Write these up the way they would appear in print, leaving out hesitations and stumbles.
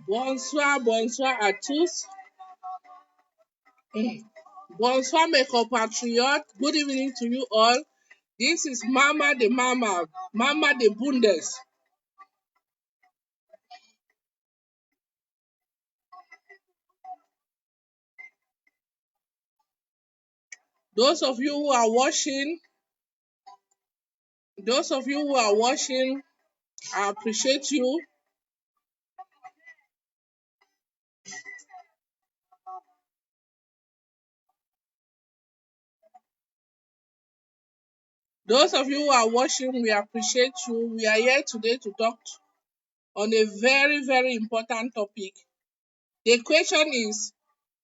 Bonsoir, bonsoir à tous. Bonsoir, mes compatriotes. Good evening to you all. This is Mama the Bundes. Those of you who are watching, I appreciate you. Those of you who are watching, we appreciate you. We are here today to talk on a very, very important topic. The question is,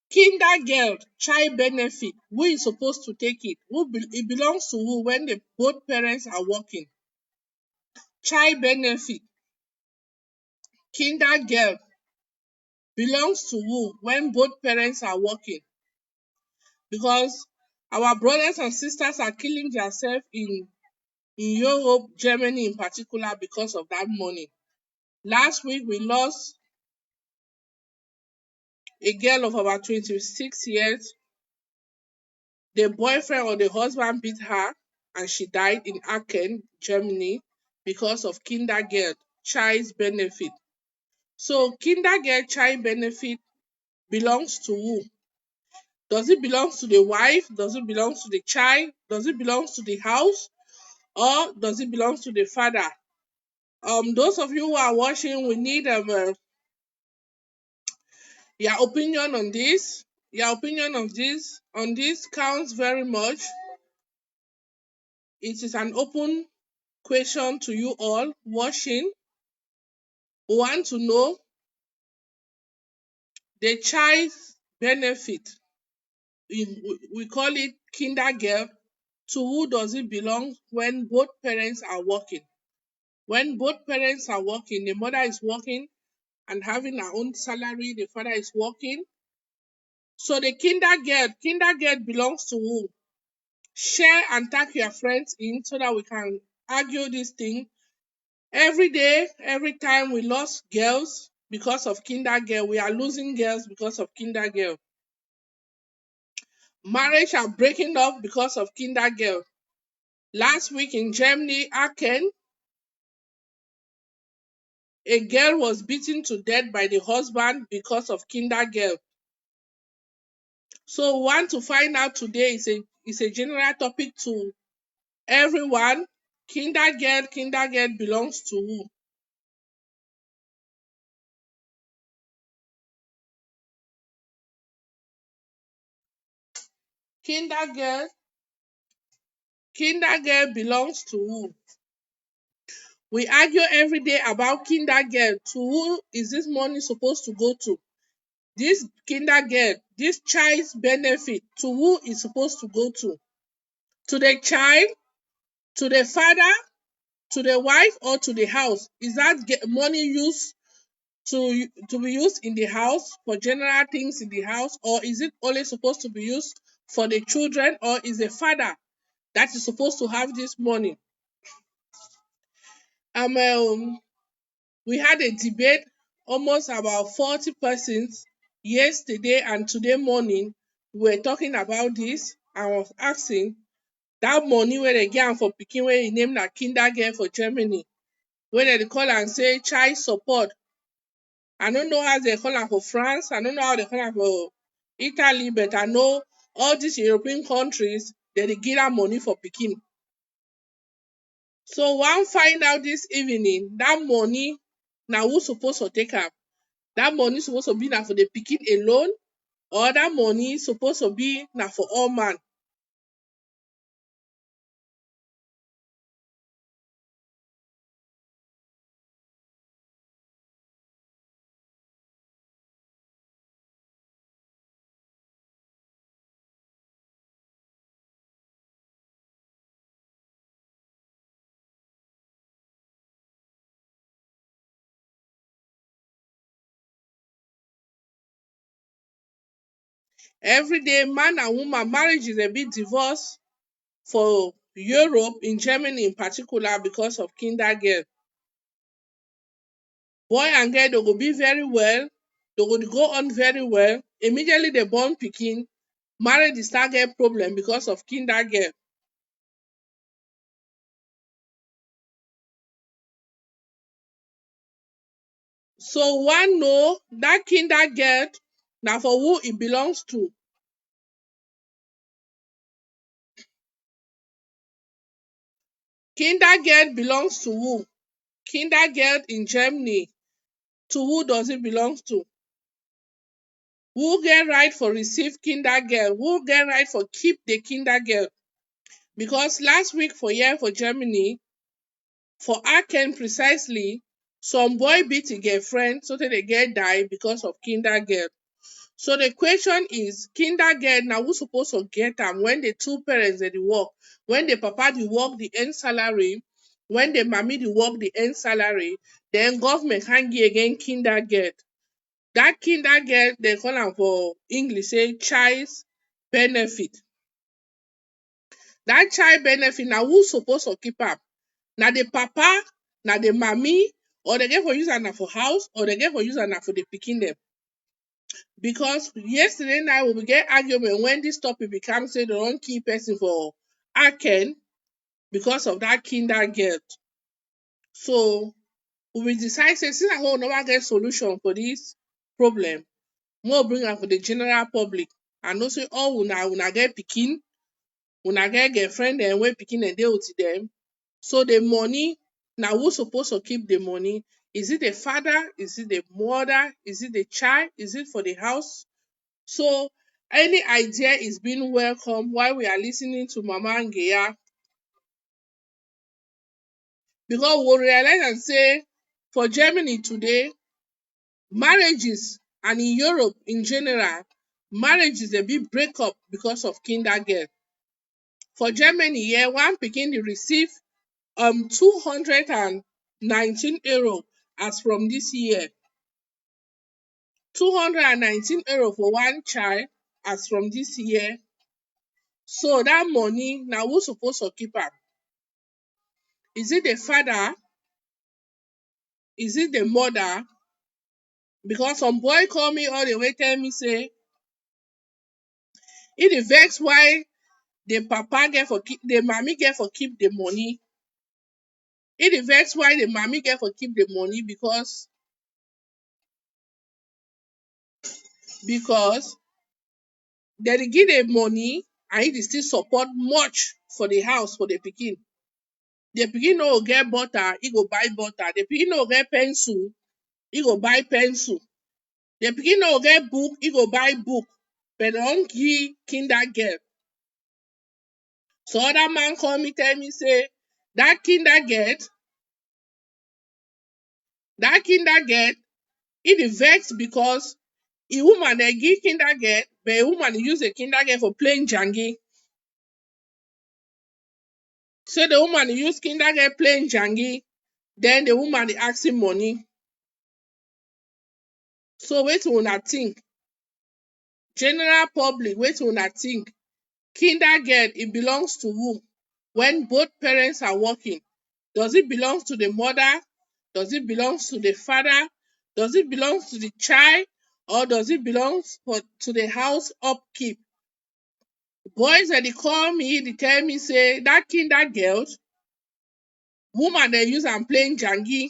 Kindergeld, child benefit, who is supposed to take it? It belongs to who when both parents are working? Child benefit, Kindergeld, belongs to who when both parents are working? Because our brothers and sisters are killing themselves in Europe, Germany in particular, because of that money. Last week, we lost a girl of about 26 years. The boyfriend or the husband beat her and she died in Aachen, Germany, because of Kindergeld, child benefit. So Kindergeld child benefit belongs to who? Does it belong to the wife? Does it belong to the child? Does it belong to the house? Or does it belong to the father? Those of you who are watching, we need your opinion on this. Your opinion on this counts very much. It is an open question to you all watching. We want to know the child's benefit. We call it Kindergeld. To who does it belong when both parents are working? When both parents are working, the mother is working and having her own salary, the father is working. So the Kindergeld belongs to who? Share and tag your friends in so that we can argue this thing. Every day, every time we lost girls because of Kindergeld, we are losing girls because of Kindergeld. Marriage are breaking up because of Kindergeld. Last week in Germany, Aachen, a girl was beaten to death by the husband because of Kindergeld. So we want to find out today is a general topic to everyone. Kindergeld belongs to who? Kindergeld belongs to who? We argue every day about Kindergeld. To who is this money supposed to go to? This Kindergeld, this child's benefit, to who is supposed to go to? To the child, to the father, to the wife, or to the house? Is that money used to be used in the house for general things in the house, or is it only supposed to be used for the children, or is the father that is supposed to have this money? We had a debate, almost about 40 persons yesterday and today morning. We were talking about this. I was asking that money wey dem get am for pikin wey im name na Kindergeld for Germany, wey dem dey call am say child support. I no know how dem call am for France, I no know how dem call am for Italy, but I know all dis European countries dem dey give am money for pikin. So we wan find out dis evening dat money na who suppose to take am? Dat money suppose to be na for the pikin alone, or dat money suppose to be na for all man? Everyday man and woman, marriage is a bit divorce for Europe, in Germany in particular, because of Kindergeld. Boy and girl, they go be very well, They go on very well. Immediately they born pikin, marriage dey start get problem because of Kindergeld. So one know dat Kindergeld na for who e belongs to. Kindergeld belongs to who? Kindergeld in Germany, to who does it belong to? Who get right for receive Kindergeld? Who get right for keep the Kindergeld? Because last week for here for Germany, for Aachen precisely, some boy beat im girlfriend sotey the girl die because of Kindergeld. So the question is, Kindergeld na who suppose to get am when the two parents dey work? When the papa dey work the earn salary, when the mommy dey work the earn salary, then government can give again Kindergeld. Dat Kindergeld dem call am for English say child benefit. Dat child benefit na who suppose to keep am? Na the papa, na the mommy, or dem get for use am na for house, or dem get for use am na for the pikin dem? Because yesterday night we get argument when dis topic become say dem wan kill person for Aachen because of dat Kindergeld. So we decide say since we never get solution for dis problem, make we bring am for the general public. I know say all una get pikin, una get girlfriend dem wey pikin dem dey with dem. So the money, na who suppose to keep the money? Is it the father? Is it the mother? Is it the child? Is it for the house? So any idea is being welcome while we are listening to Mama Ngeya, because we realize am say for Germany today, marriages and in Europe in general, marriages dey be break up because of Kindergeld. For Germany here, one pikin dey receive 219 euro as from dis year. 219 euro for one child as from dis year. So dat money na who suppose to keep am? Is it the father? Is it the mother? Because some boy call me all the way tell me say e dey vex why the papa get for the mommy get for keep the money. E dey vex why the mommy get for keep the money because dem dey give the money and e dey still support much for the house for the pikin. The pikin no go get butter, e go buy butter. The pikin no go get pencil, e go buy pencil. The pikin no go get book, e go buy book. But dem wan give Kindergeld. So other man call me tell me say dat Kindergeld e dey vex because im woman dem give Kindergeld but im woman dey use the Kindergeld for playing jangi. Say the woman dey use Kindergeld playing jangi, then the woman dey ask im money. So wetin una think? General public, wetin una think? Kindergeld e belongs to who when both parents are working? Does it belong to the mother? Does it belong to the father? Does it belong to the child? Or does it belong to the house upkeep? Boys dem dey call me, dey tell me say dat Kindergeld, woman dem use am playing jangi.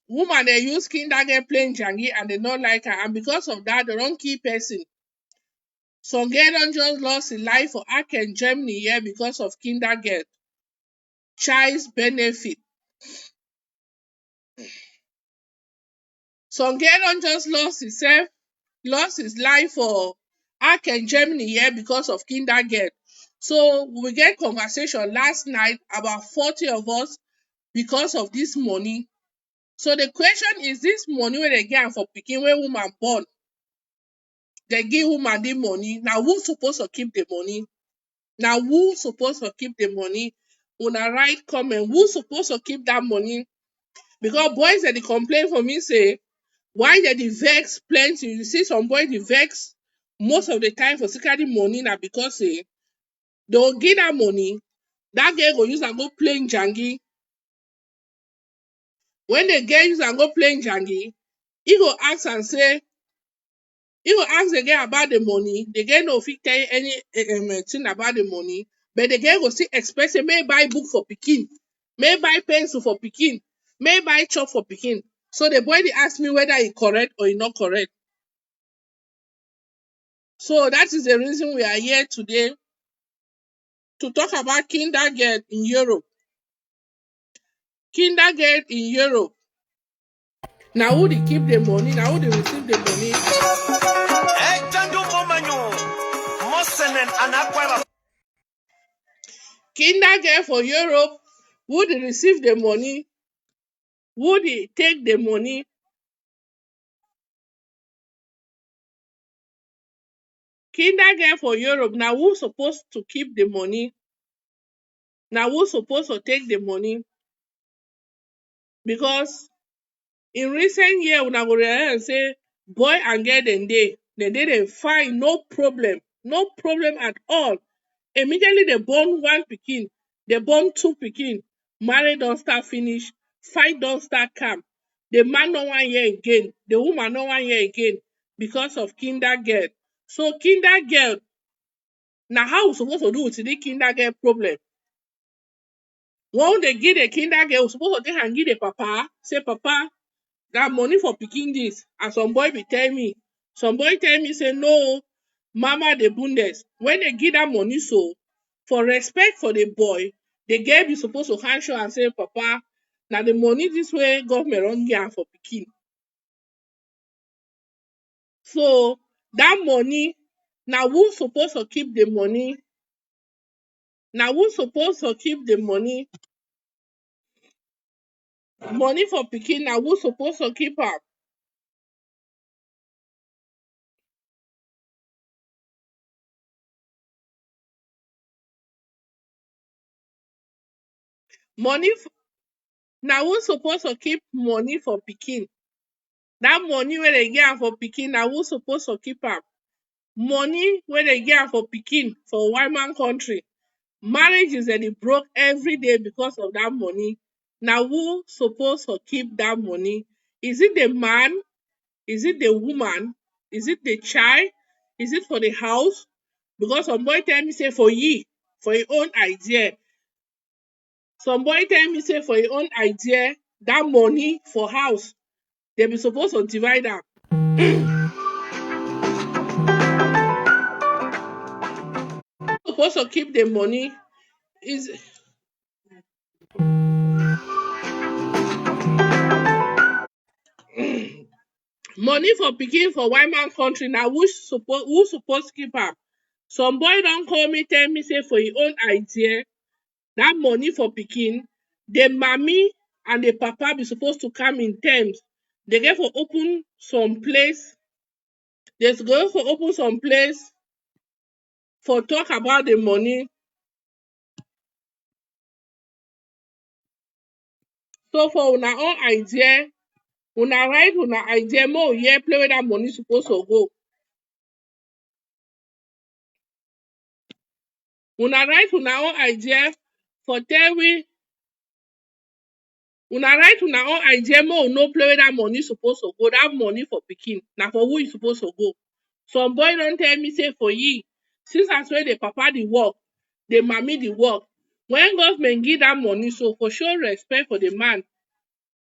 Woman dem use Kindergeld playing jangi and dem no like am, and because of dat dem don kill person. Some girl don just lost im life for Aachen, Germany here because of Kindergeld, child benefit. Some girl don just lost his life for Aachen, Germany here because of Kindergeld. So we get conversation last night, about 40 of us, because of dis money. So the question is, dis money wey dem give am for pikin wey woman born, dem give woman dis money, na who suppose to keep the money? Na who suppose to keep the money? Una write comment, who suppose to keep dat money? Because boys dem dey complain for me say why dem dey vex plenty. You see some boys dey vex most of the time for see carry money na because say dem go give dat money, dat girl go use am go play jangi. When the girl use am go play jangi, he go ask am say, he go ask the girl about the money. The girl no fit tell you any thing about the money, but the girl go still expect say make buy book for pikin, make buy pencil for pikin, make buy chop for pikin. So the boy dey ask me whether e correct or e not correct. So that is the reason we are here today to talk about Kindergeld in Europe. Kindergeld in Europe. Na who dey keep the money, na who dey receive the money. Kindergeld for Europe, who dey receive the money, who dey take the money. Kindergeld for Europe, na who suppose to keep the money, na who suppose to take the money, because in recent year una go realize say boy and girl dem dey fine, no problem at all. Immediately dem born one pikin, dem born two pikin, marriage don start finish, fight don start calm. The man no wan hear again, the woman no wan hear again because of Kindergeld. So Kindergeld, na how we suppose to do with this Kindergeld problem. When they give the Kindergeld, we suppose to take am give the papa, say papa, that money for pikin this. And some boy be tell me, some boy tell me say no, mama the bundes. When they give that money, so for respect for the boy, the girl be supposed to hand show and say, papa, now the money this way government run give am for pikin. So that money, now who supposed to keep the money? Now who supposed to keep the money? Money for pikin, now who supposed to keep am? Money now who supposed to keep money for pikin? That money wey dem give am for pikin, na who suppose to keep am? Money wey dem give am for pikin for white man country, marriages dem dey broke every day because of that money. Na who suppose to keep that money? Is it the man? Is it the woman? Is it the child? Is it for the house? Because some boy tell me say for ye, for your own idea. Some boy tell me say for your own idea, that money for house, they be supposed to divide am. Supposed to keep the money is money for pikin for white man country, na who suppose keep am? Some boy don call me tell me say for im own idea, that money for pikin, the mommy and the papa be supposed to come in terms. They get for open some place, they go for open some place for talk about the money. So for una own idea, una write una idea, make we hear play where that money suppose to go. Una write una own idea for tell we, una write una own idea, make we know play where that money suppose to go. That money for pikin, na for who e suppose to go? Some boy don tell me say for ye, since as wey the papa dey work, the mommy dey work, when government give that money, so for show respect for the man,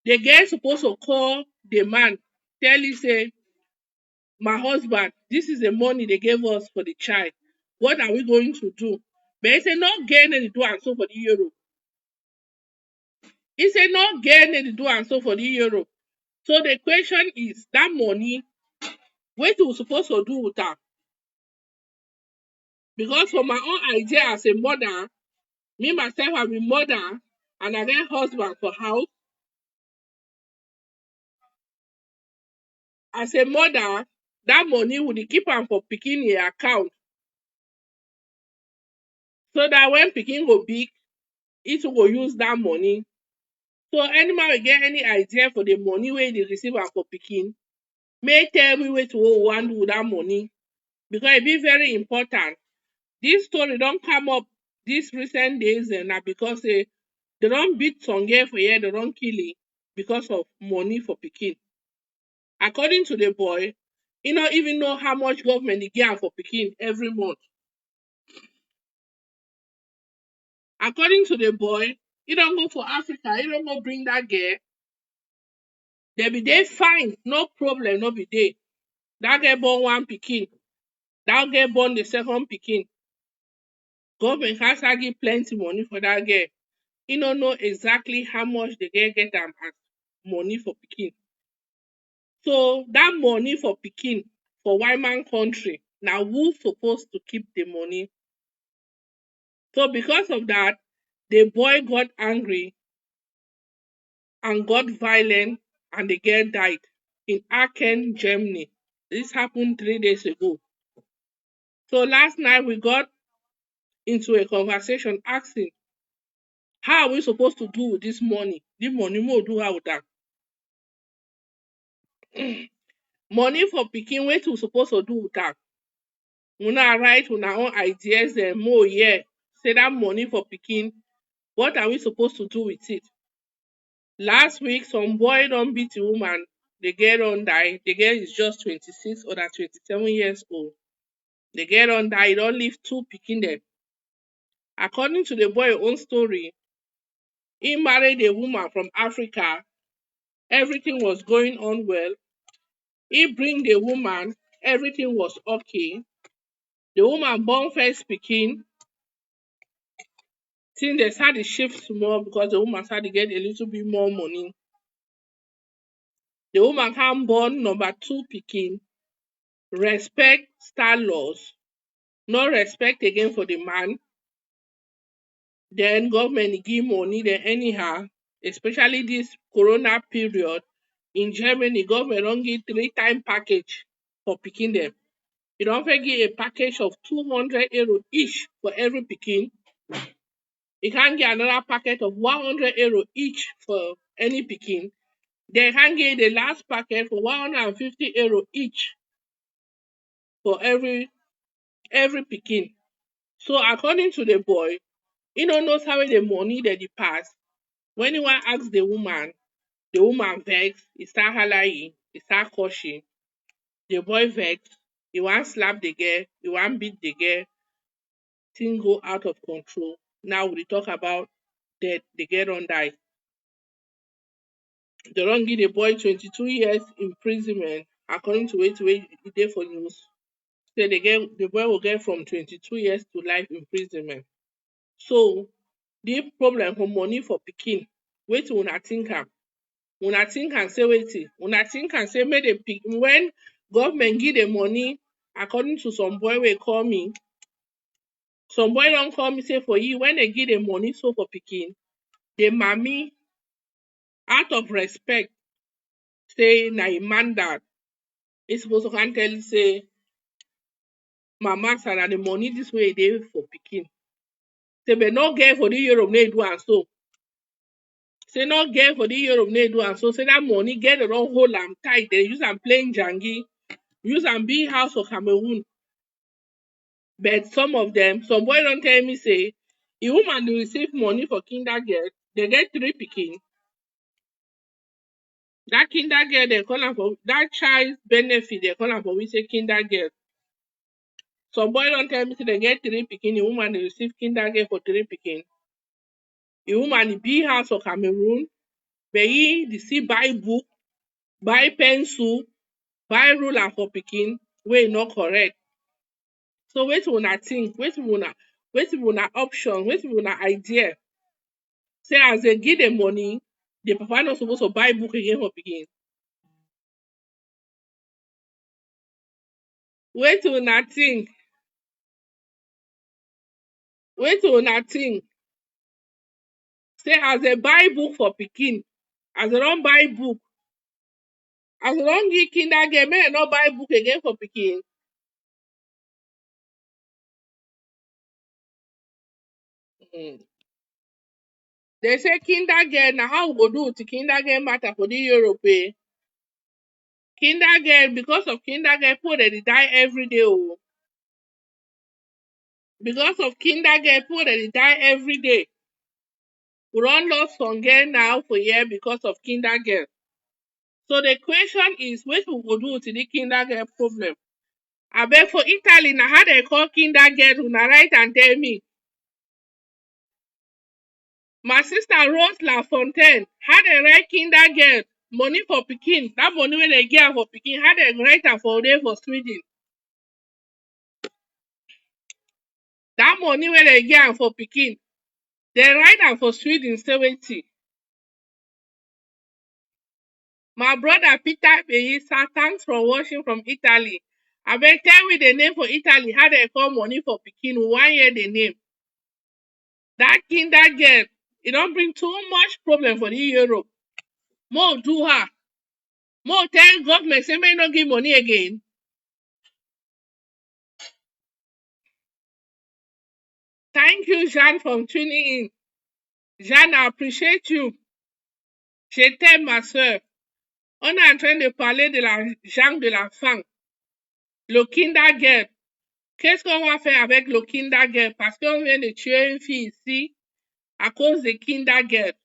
the girl suppose to call the man, tell him say, my husband, this is the money they gave us for the child. What are we going to do? But he say no gain any do and so for the euro. He say no gain any do and so for the euro. So the question is, that money, wetin we suppose to do with am? Because for my own idea as a mother, me myself I be mother and I get husband for house. As a mother, that money we dey keep am for pikin im account, so that when pikin go big, e too go use that money. So any man wey get any idea for the money wey e dey receive am for pikin, make tell me wetin we wan do with that money, because e be very important. This story don come up this recent days na because say they don beat some girl for here, they don kill because of money for pikin. According to the boy, he no even know how much government dey give am for pikin every month. According to the boy, he don go for Africa, he don go bring dat girl. Dem be dey fine, no problem no be dey. Dat girl born one pikin, dat girl born the second pikin. Government come start give plenty money for dat girl. He no know exactly how much the girl get am as money for pikin. So dat money for pikin for white man country, na who suppose to keep the money? So because of dat, the boy got angry and got violent and the girl died in Aachen, Germany. Dis happen 3 days ago. So last night we got into a conversation asking, how are we suppose to do with dis money? Dis money make we do how with am? Money for pikin, wetin we suppose to do with am? Una write una own ideas dem make we hear say dat money for pikin, what are we suppose to do with it? Last week some boy don beat a woman, the girl don die. The girl is just 26 or na 27 years old. The girl don die, e don leave two pikin dem. According to the boy own story, he married a woman from Africa, everything was going on well. He bring the woman, everything was okay. The woman born first pikin, things dey start dey shift small because the woman start dey get a little bit more money. The woman come born number two pikin, respect start loss, no respect again for the man. Then government give money dem anyhow, especially dis corona period. In Germany, government don give 3 time package for pikin dem. E don first give a package of €200 each for every pikin. E come give another packet of €100 each for any pikin. Then come give the last packet for €150 each for every pikin. So according to the boy, he no know how the money dem dey pass. When he wan ask the woman vex, e start halaye, e start cursing. The boy vex, e wan slap the girl, e wan beat the girl. Thing go out of control. Now we dey talk about death, the girl don die. Dem don give the boy 22 years imprisonment according to wetin wey e dey for news. Say the boy go get from 22 years to life imprisonment. So the problem for money for pikin, wetin una think am? Una think am say wetin? Una think am say make the when government give the money, according to some boy wey call me, some boy don call me say for you when dem give the money so for pikin, the mami out of respect say na im man dad, e suppose to come tell you say mama sir na the money dis way e dey for pikin. Say but no get for dis Europe make e do am so. Say no get for dis Europe make e do am so. Say dat money girl dem don hold am tight, dey use am play njangi, use am build house for Cameroon. But some of dem, some boy don tell me say the woman dey receive money for Kindergeld, dey get 3 pikin. Dat Kindergeld dem call am for dat child benefit dem call am for we say Kindergeld. Some boy don tell me say dem get 3 pikin, the woman dey receive Kindergeld for 3 pikin. The woman build house for Cameroon, but e dey still buy book, buy pencil, buy ruler for pikin wey e no correct. So wetin una think? Wetin be una option? Wetin be una idea? Say as dem give the money, the papa no suppose to buy book again for pikin? Wetin una think? Wetin una think? Say as dem buy book for pikin, as dem don buy book, as dem don give Kindergeld, make dem no buy book again for pikin? Dey say Kindergeld na how we go do with the Kindergeld matter for dis Europe Kindergeld, because of Kindergeld pipu dem dey die everyday Because of Kindergeld pipu dem dey die everyday. We don lost some girl now for here because of Kindergeld. So the question is wetin we go do with the Kindergeld problem? Abeg for Italy na how dem call Kindergeld una write am tell me. My sister Rose Lafontaine, how dem write Kindergeld money for pikin, dat money wey dem give am for pikin, how dem write am for there for Sweden? Dat money wey dem give am for pikin, dem write am for Sweden 70. My brother Peter Beisa, thanks for watching from Italy. Abeg tell me the name for Italy, how dem call money for pikin, we wan hear the name. Dat Kindergeld, e don bring too much problem for dis Europe. Make we do her. Make we tell government say make e no give money again. Thank you, Jeanne, for tuning in. Jeanne, I appreciate you. Je t'aime, ma soeur. On est en train de parler de l'argent de la femme. Le Kindergeld. Qu'est-ce qu'on va faire avec le Kindergeld? Parce qu'on vient de tuer une fille ici à cause de Kindergeld.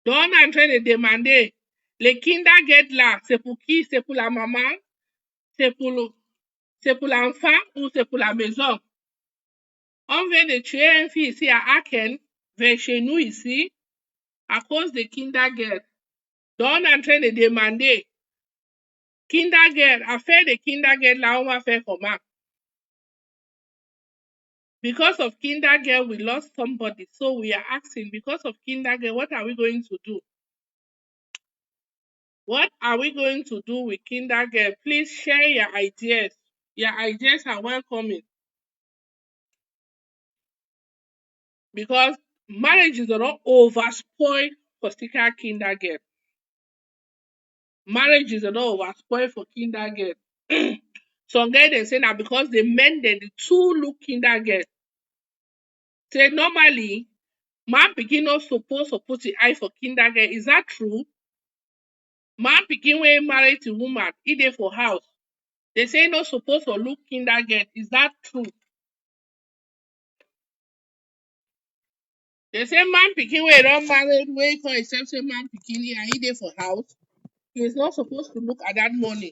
Donc, on est en train de demander, le Kindergeld là, c'est pour qui? C'est pour la maman? C'est pour l'enfant ou c'est pour la maison? On vient de tuer une fille ici à Aachen, vers chez nous ici, à cause de Kindergeld. Donc, on est en train de demander, Kindergeld, affaire de Kindergeld là, on va faire comment? Because of Kindergeld, we lost somebody. So we are asking, because of Kindergeld, what are we going to do? What are we going to do with Kindergeld? Please share your ideas. Your ideas are welcoming. Because marriages are not over spoiled for sticker Kindergeld. Marriages are not over spoiled for Kindergeld. Some guys they say now because the men they the two look Kindergeld. Say normally man pikin no suppose to put the eye for Kindergeld. Is that true? Man pikin wey marry to woman, e dey for house. They say no suppose to look Kindergeld. Is that true? They say man pikin wey don marry, wey come accept say man pikin and e dey for house, he is not supposed to look at that money.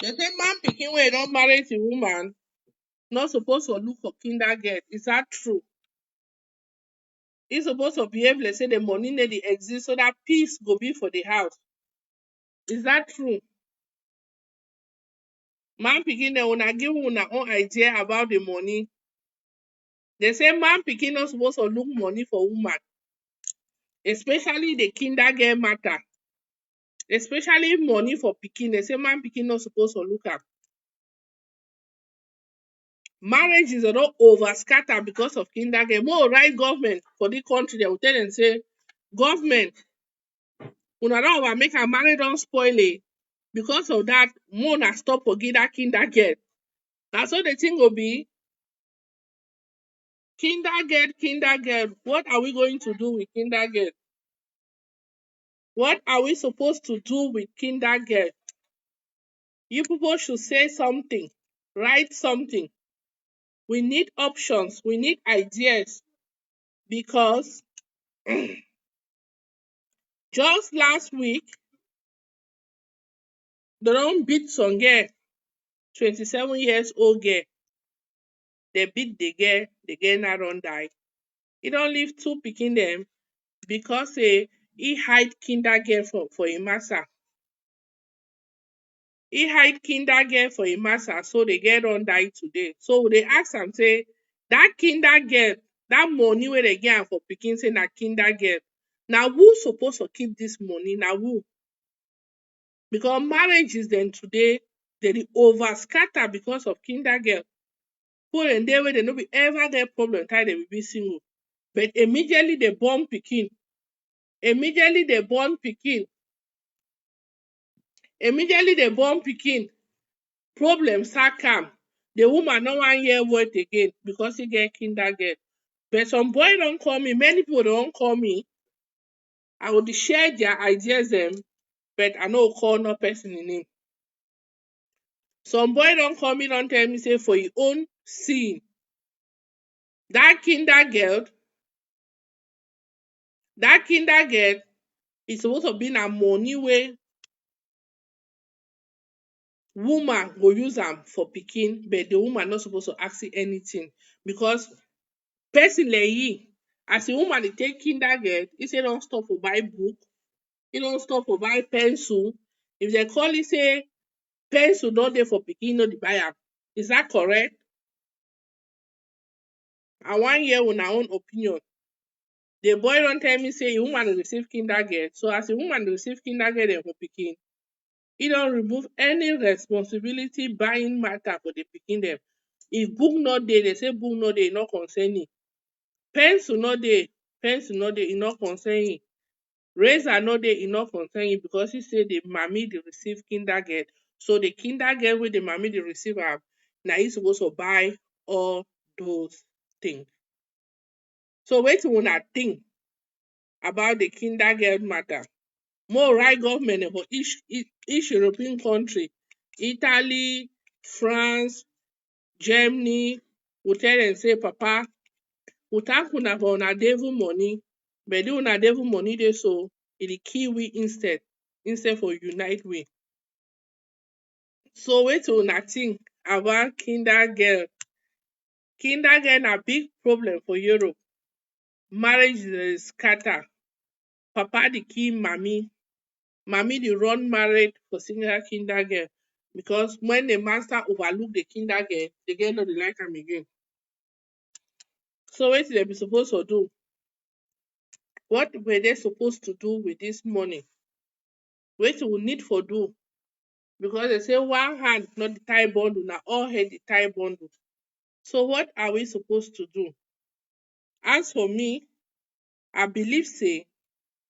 They say man pikin wey don marry to woman not supposed to look for Kindergeld. Is that true? E suppose to behave like say the money no dey exist so that peace go be for the house. Is that true? Man pikin dem una give una own idea about the money. They say man pikin no suppose to look money for woman, especially the Kindergeld matter. Especially money for pikin. They say man pikin no suppose to look am. Marriages are not over scatter because of Kindergeld. More right government for the country, they will tell them say, government, una don over make our marriage don spoil it. Because of that, more na stop for give that Kindergeld. Na so the thing go be. Kindergeld. What are we going to do with Kindergeld? What are we supposed to do with Kindergeld? You people should say something. Write something. We need options. We need ideas. Because just last week, they don beat some girl, 27 years old girl. They beat the girl now don die. E don leave two pikin dem because say e hide Kindergeld for im massa. E hide Kindergeld for im massa, so the girl don die today. So we dey ask am say dat Kindergeld, dat money wey dem give am for pikin say na Kindergeld, na who suppose to keep dis money? Na who? Because marriages dem today, dey dey over scatter because of Kindergeld. Pipu dem dey wey dem no be ever get problem tie dem be single. But immediately they born pikin, problem start calm. The woman no wan hear word again because e get Kindergeld. But some boy don call me, many people don call me. I go dey share their ideas dem, but I no go call no person im name. Some boy don call me, don tell me say for im own seeing, Dat Kindergeld dat Kindergeld is suppose to be na money wey woman go use am for pikin but the woman no suppose to ask anything because person like as the woman dey take Kindergeld e say don stop for buy book, e don stop for buy pencil. If dem call e say pencil no dey for pikin, e no dey buy am. Is dat correct? I wan hear una own opinion. The boy don tell me say im woman dey receive Kindergeld, so as im woman dey receive Kindergeld for pikin, e don remove any responsibility buying matter for the pikin dem. If book no dey, dey say book no dey, e no concern im. Pencil no dey, pencil no dey, e no concern im. Razor no dey, e no concern im because e say the mami dey receive Kindergeld. So the Kindergeld wey the mami dey receive am, na im suppose to buy all those things. So wetin una think about the Kindergeld matter? Make we write government for each European country, Italy, France, Germany, we tell dem say papa we thank una for una devil money but the una devil money dey so e dey kill we instead for unite we. So wetin una think about Kindergeld? Kindergeld na big problem for Europe. Marriage dey scatter, papa dey kill mami, mami dey run marriage for single Kindergeld because when the master overlook the Kindergeld, the girl no dey like am again. So wetin dem be suppose to do? What were they suppose to do with dis money? Wetin we need for do? Because dem say one hand no dey tie bundle, na all head dey tie bundle. So what are we suppose to do? As for me, I believe say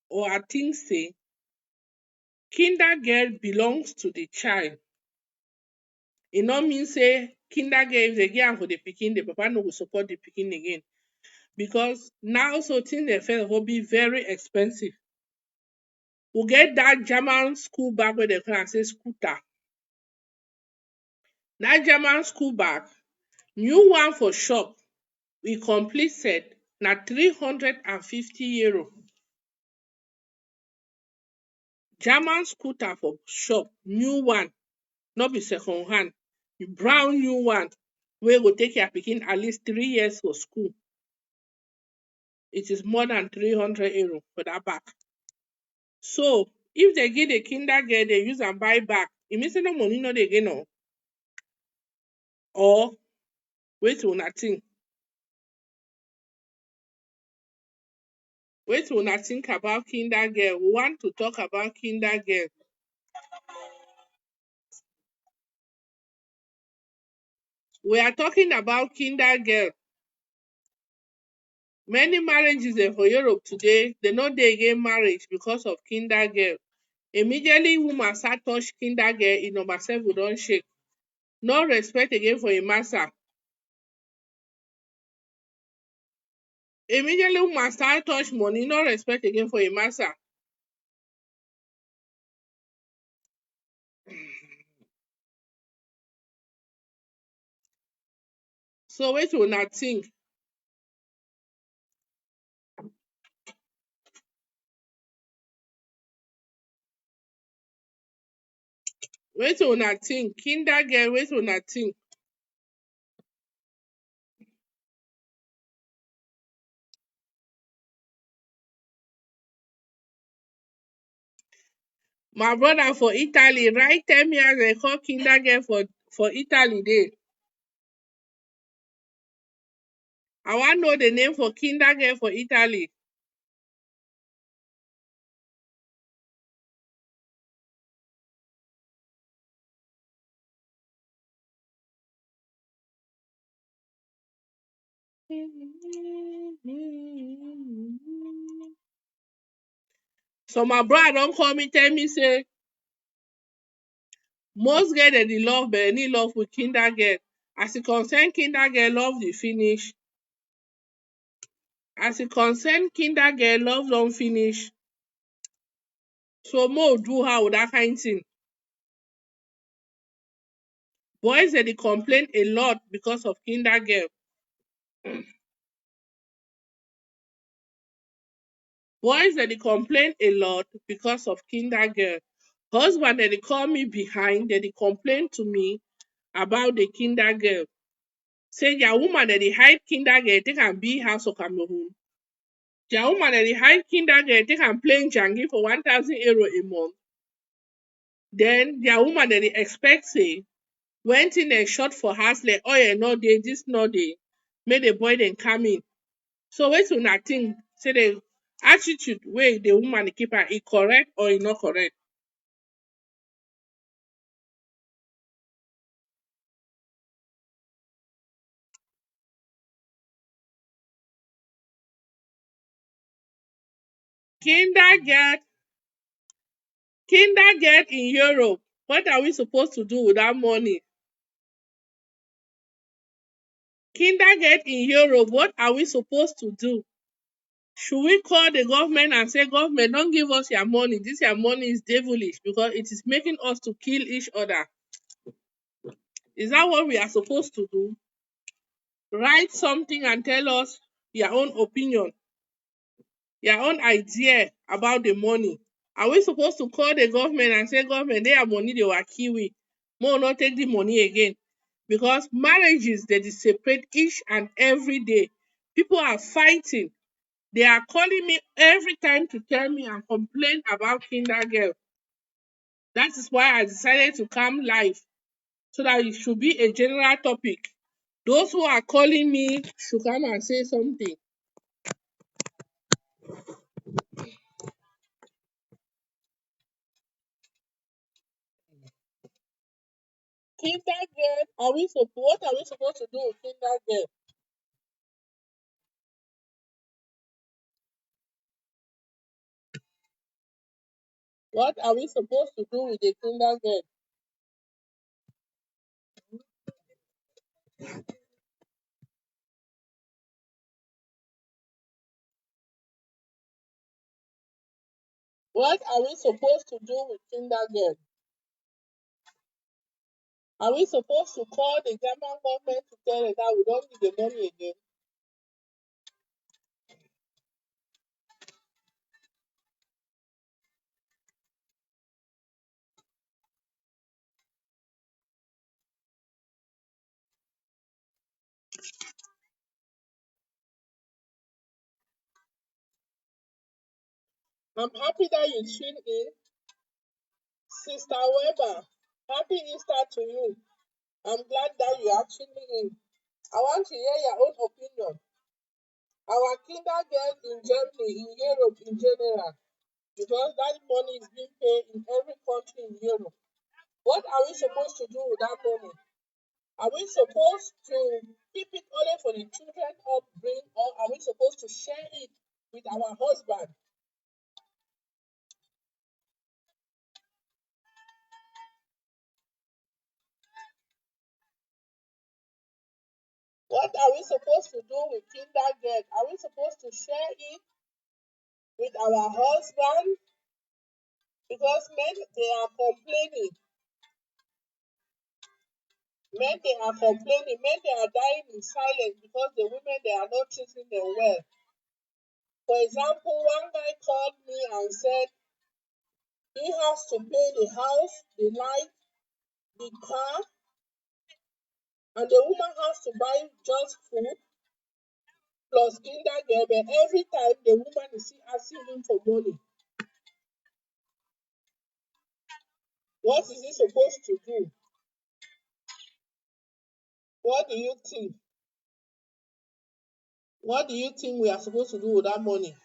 or I think say Kindergeld belongs to the child. E no mean say Kindergeld if dem give am for the pikin, the papa no go support the pikin again because now so things dey first of all be very expensive. We get dat German school bag wey dem call am say scooter. Dat German school bag, new one for shop with complete set na €350. German scooter for shop, new one, no be second hand, brand new one wey go take your pikin at least 3 years for school. It is more than €300 for dat bag. So if dem give the Kindergeld dey use am buy bag, e mean say no money no dey again oo? Or wetin una think? Wetin una think about Kindergeld? We want to talk about Kindergeld. We are talking about Kindergeld. Many marriages dem for Europe today, dem no dey again marriage because of Kindergeld. Immediately woman start touch Kindergeld, im number 7 don shake. No respect again for im master. Immediately woman start touch money, no respect again for im master. So wetin una think? Wetin una think? Kindergeld, wetin una think? My brother for Italy, write tell me how dem call Kindergeld for Italy dey. I wan know the name for Kindergeld for Italy. So my brother don call me tell me say most girl dem dey love but dem need love with Kindergeld. As e concern Kindergeld, love dey finish. As e concern Kindergeld, love don finish. So make we do how with dat kind thing. Boys dem dey complain a lot because of Kindergeld. Boys dem dey complain a lot because of Kindergeld. Husband dem dey call me behind, dem dey complain to me about the Kindergeld. Say their woman dem dey hide Kindergeld take am build house for Cameroon. Their woman dem dey hide Kindergeld take am play Njangi for €1,000 a month. Den their woman dem dey expect say wen thing dem short for house like oil no dey, dis no dey, make the boy dem come in. So wetin una think say the attitude wey the woman dey keep am e correct or e no correct? Kindergeld Kindergeld in Europe, what are we supposed to do with dat money? Kindergeld in Europe, what are we supposed to do? Should we call the government and say government don give us your money, dis your money is devilish because it is making us to kill each other? Is dat what we are supposed to do? Write something and tell us your own opinion, your own idea about the money. Are we supposed to call the government and say government dis your money dey waki we, make we no take the money again? Because marriages dey separate each and every day. People are fighting. They are calling me every time to tell me and complain about Kindergeld. That is why I decided to come live so that it should be a general topic. Those who are calling me should come and say something. Kindergeld, what are we supposed to do with Kindergeld? What are we supposed to do with the Kindergeld? What are we supposed to do with Kindergeld? Are we supposed to call the German government to tell them that we don't need the money again? I'm happy that you tuned in. Sister Weber, happy Easter to you. I'm glad that you are tuning in. I want to hear your own opinion. Our Kindergeld in Germany, in Europe in general, because that money is being paid in every country in Europe. What are we supposed to do with that money? Are we supposed to keep it only for the children upbringing, or are we supposed to share it with our husband? What are we supposed to do with Kindergeld? Are we supposed to share it with our husband? Because men they are complaining. Men they are dying in silence because the women they are not treating them well. For example, one guy called me and said he has to pay the house, the light, the car, and the woman has to buy just food plus Kindergeld, but every time the woman is asking him for money. What is he supposed to do? What do you think? What do you think we are supposed to do with that money?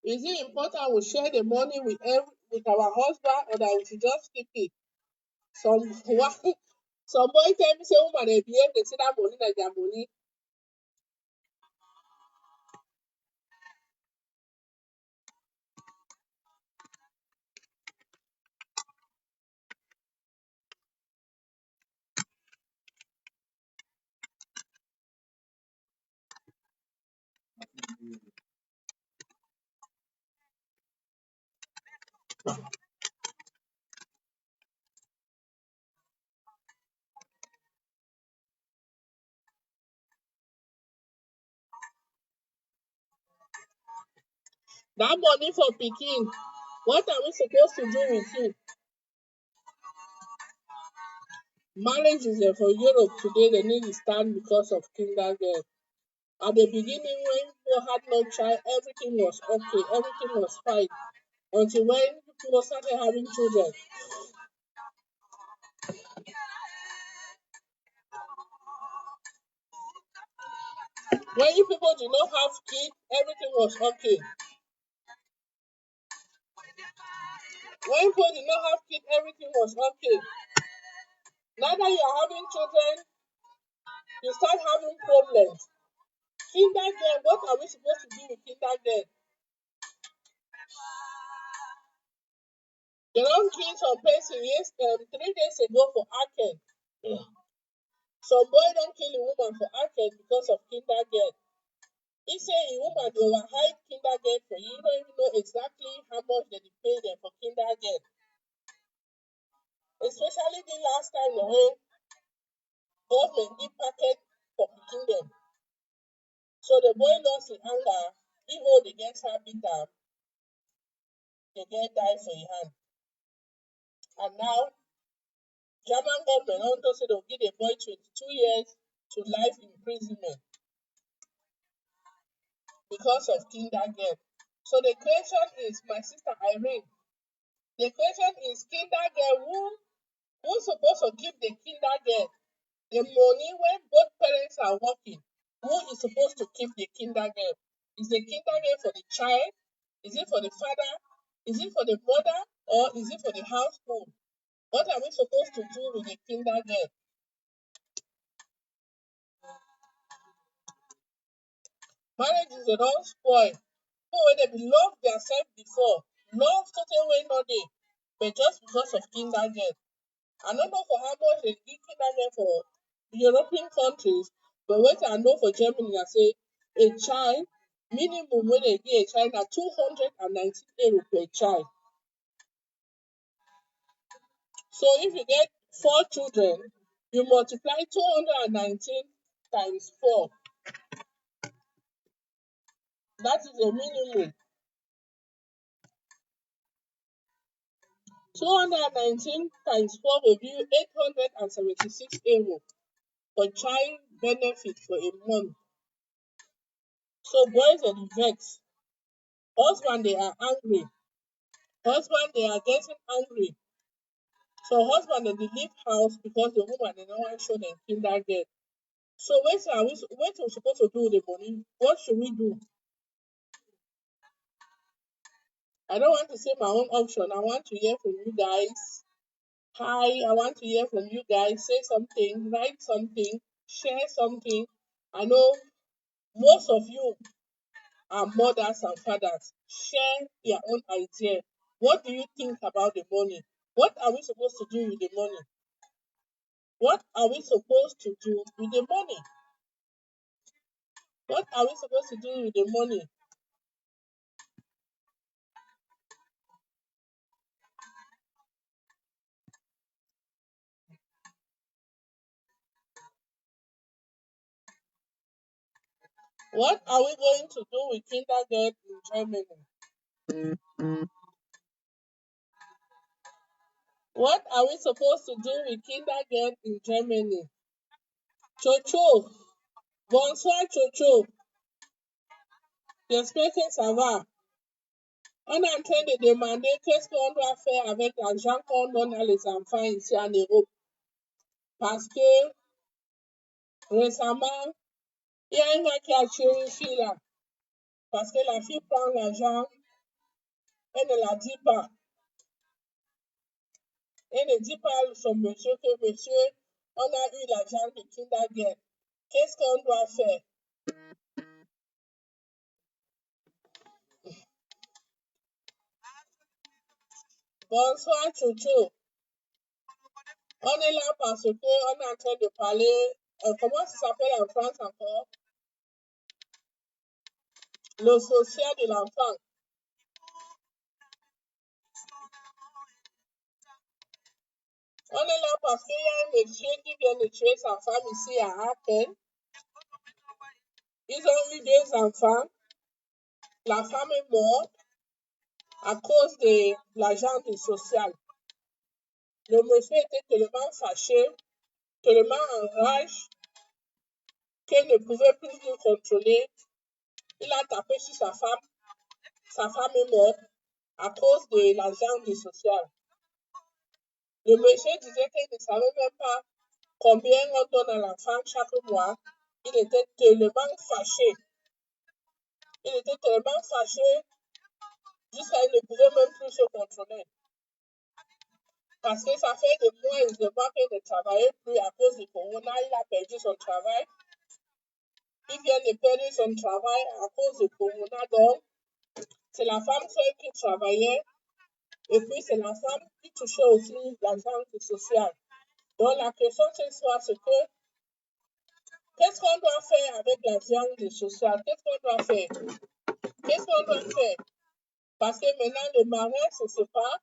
Is it important we share the money with our husband, or that we should just keep it? Some some boy tell me say woman dey behave dey say that money na their money. That money for pikin, what are we supposed to do with it? Marriage is for Europe today, they need to stand because of Kindergeld. At the beginning, when people had no child, everything was okay, everything was fine. Until when people started having children. When you people did not have kids, everything was okay. When people did not have kids, everything was okay. Now that you are having children, you start having problems. Kindergeld, what are we supposed to do with Kindergeld? They don't kill some person 3 days ago for Aken. Some boy don't kill a woman for Aken because of Kindergeld. He say a woman they will hide Kindergeld for you. You don't even know exactly how much they pay them for Kindergeld. Especially the last time the whole government give packet for picking them. So the boy lost in anger, he hold against her beat am, the girl die for him hand. And now German government also say they'll give the boy 22 years to life imprisonment because of Kindergeld. So the question is, my sister Irene, the question is Kindergeld, who's supposed to give the Kindergeld? The money when both parents are working, who is supposed to keep the Kindergeld? Is the Kindergeld for the child? Is it for the father? Is it for the mother? Or is it for the household? What are we supposed to do with the Kindergeld? Marriage is a don spoil. People wey dey love themselves before, love certain way no dey, but just because of Kindergeld. I no know for how much they give Kindergeld for European countries, but wetin I know for Germany na say a child minimum wey dey give a child na 219 euro per child. So if you get 4 children, you multiply 219 times 4. That is a minimum. 219 times 4 will give you 876 euro for child benefit for a month. So boys are the vex. Husband they are angry. Husband they are getting angry. So husband they leave house because the woman they don't want to show them Kindergeld. So what we supposed to do with the money? What should we do? I don't want to say my own option. I want to hear from you guys. Hi, I want to hear from you guys. Say something, write something, share something. I know most of you are mothers and fathers. Share your own idea. What do you think about the money? What are we supposed to do with the money? What are we supposed to do with the money? What are we supposed to do with the money? What are we going to do with Kindergeld in Germany? What are we supposed to do with Kindergeld in Germany? Chocho, bonsoir Chocho. J'espère que ça va. On est en train de demander qu'est-ce qu'on doit faire avec l'argent qu'on donne à les enfants ici en Europe. Parce que récemment, il y a un gars qui a tué une fille là. Parce que la fille prend l'argent, elle ne la dit pas. Elle ne dit pas à son monsieur que monsieur, on a eu l'argent de Kindergeld. Qu'est-ce qu'on doit faire? Bonsoir Chocho. On est là parce qu'on est en train de parler, comment ça s'appelle en France encore? Le social de l'enfant. On est là parce qu'il y a un monsieur qui vient de tuer sa femme ici à Aken. Ils ont eu 2 enfants. La femme est morte. à cause de l'argent du social. Le monsieur était tellement fâché, tellement en rage, qu'il ne pouvait plus le contrôler. Il a tapé sur sa femme. Sa femme est morte à cause de l'argent du social. Le monsieur disait qu'il ne savait même pas combien on donne à la femme chaque mois. Il était tellement fâché. Il était tellement fâché jusqu'à il ne pouvait même plus se contrôler. Parce que ça fait des mois et des mois qu'il ne travaillait plus à cause du corona. Il a perdu son travail. Il vient de perdre son travail à cause du corona. Donc, c'est la femme seule qui travaillait. Et puis, c'est la femme qui touchait aussi l'argent social. Donc, la question ce soir, c'est que qu'est-ce qu'on doit faire avec l'argent social? Qu'est-ce qu'on doit faire? Qu'est-ce qu'on doit faire? Parce que maintenant, les mariages se séparent.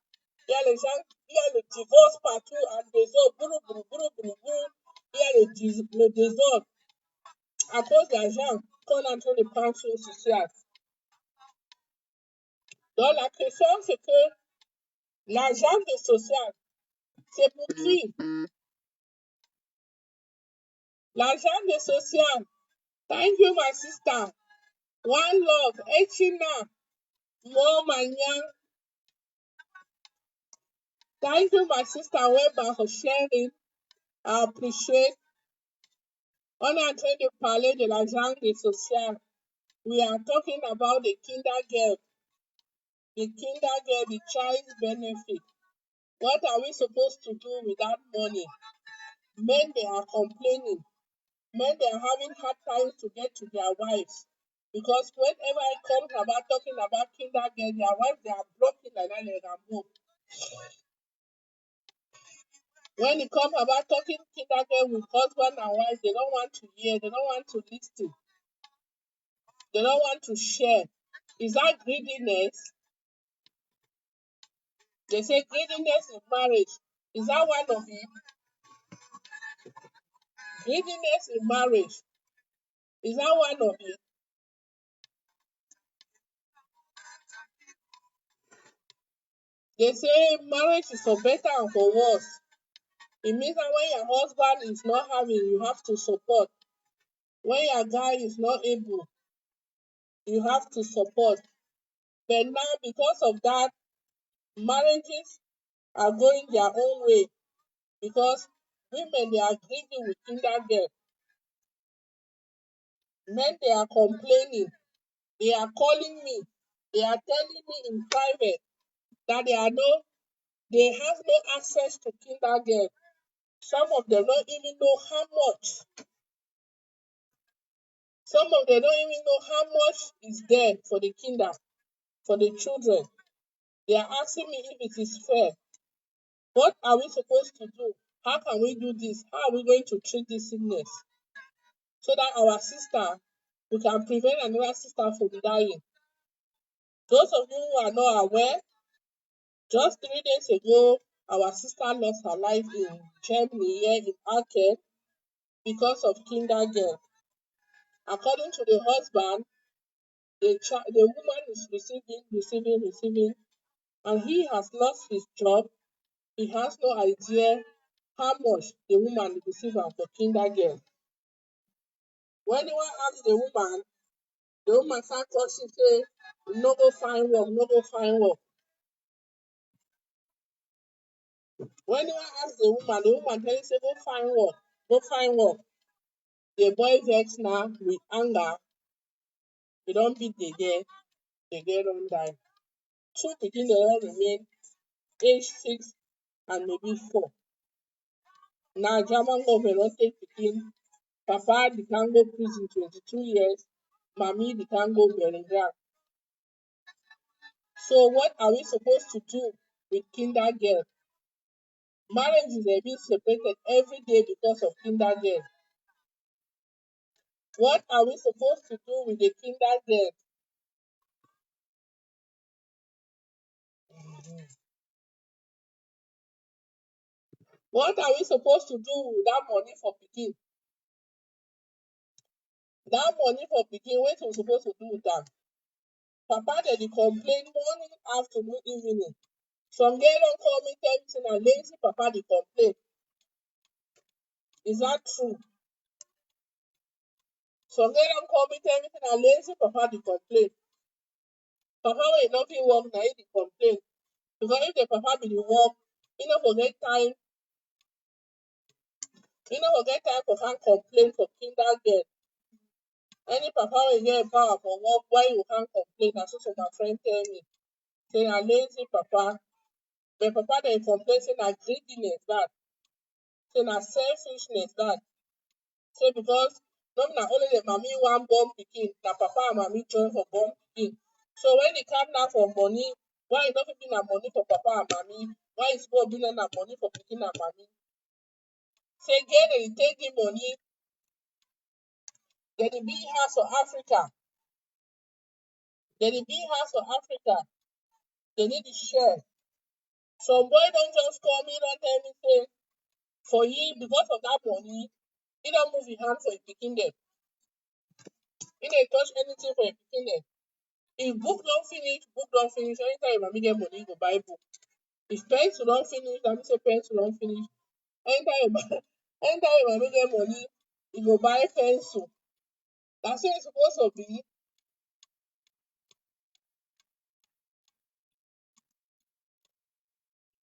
Il y a les gens, il y a le divorce partout, en désordre, bourou, bourou, bourou, bourou, bourou. Il y a le désordre à cause de l'argent qu'on est en train de prendre sur le social. Donc, la question, c'est que l'argent social, c'est pour qui? L'argent social. Thank you, my sister. One love. Echina. More manya. Thank you, my sister Weber, for sharing. I appreciate. On est en train de parler de l'argent social. We are talking about the Kindergeld. The Kindergeld, the child's benefit. What are we supposed to do with that money? Men, they are complaining. Men, they are having hard time to get to their wives. Because whenever it comes about talking about Kindergeld, their wives, they are blocking and then they can move. When it comes about talking Kindergeld with husband and wife, they don't want to hear, they don't want to listen. They don't want to share. Is that greediness? They say greediness in marriage. Is that one of it? Greediness in marriage. Is that one of it? They say marriage is for better and for worse. It means that when your husband is not having, you have to support. When your guy is not able, you have to support. But now, because of that, marriages are going their own way. Because women, they are greedy with Kindergeld. Men, they are complaining. They are calling me. They are telling me in private that they have no access to Kindergeld. Some of them don't even know how much. Some of them don't even know how much is there for the for the children. They are asking me if it is fair. What are we supposed to do? How can we do this? How are we going to treat this sickness? So that our sister, we can prevent another sister from dying. Those of you who are not aware, just 3 days ago, our sister lost her life in Germany, here in Aachen, because of Kindergeld. According to the husband, the woman is receiving, and he has lost his job. He has no idea how much the woman is receiving for Kindergeld. When the one asked the woman start talking, say, no go find work, no go find work. When the one asked the woman tell him, say, go find work, go find work. The boy vex now with anger. He don't beat the girl don't die. Two pikin dey don remain age 6 and maybe 4. Now German government don take pikin. Papa the can go prison 22 years. Mommy the can go burying ground. So what are we supposed to do with Kindergeld? Marriage is being separated every day because of Kindergeld. What are we supposed to do with the Kindergeld? What are we supposed to do with that money for pikin? That money for pikin, what we supposed to do with that? Papa dem dey complain morning, afternoon, evening. Some girl don call me tell me say na lazy papa dey complain. Is that true? Some girl don call me tell me say na lazy papa dey complain. Papa wey no fit work na im dey complain. Because if the papa bin dey work, e no go get time for come complain for Kindergeld. Any papa wey get power for work, why you come complain? Na so my friend tell me. Say na lazy papa. The papa dem complain say na greediness that. Say na selfishness that. Say because no be na only the mommy wan born pikin, na papa and mommy join for born pikin. So when e come down for money, why e no fit be na money for papa and mommy? Why e suppose be na money for pikin and mommy? Say girl dem dey take give money, dem dey build house for Africa. Dem dey build house for Africa. They need to share. Some boy don just call me, don tell me say for him, because of that money, he don move his hand for him pikin dem. He dey touch anything for him pikin dem. If book don finish, book don finish. Anytime your mommy get money, you go buy book. If pencil don finish, na me say pencil don finish. Anytime your mommy get money, you go buy pencil. Na so e suppose to be.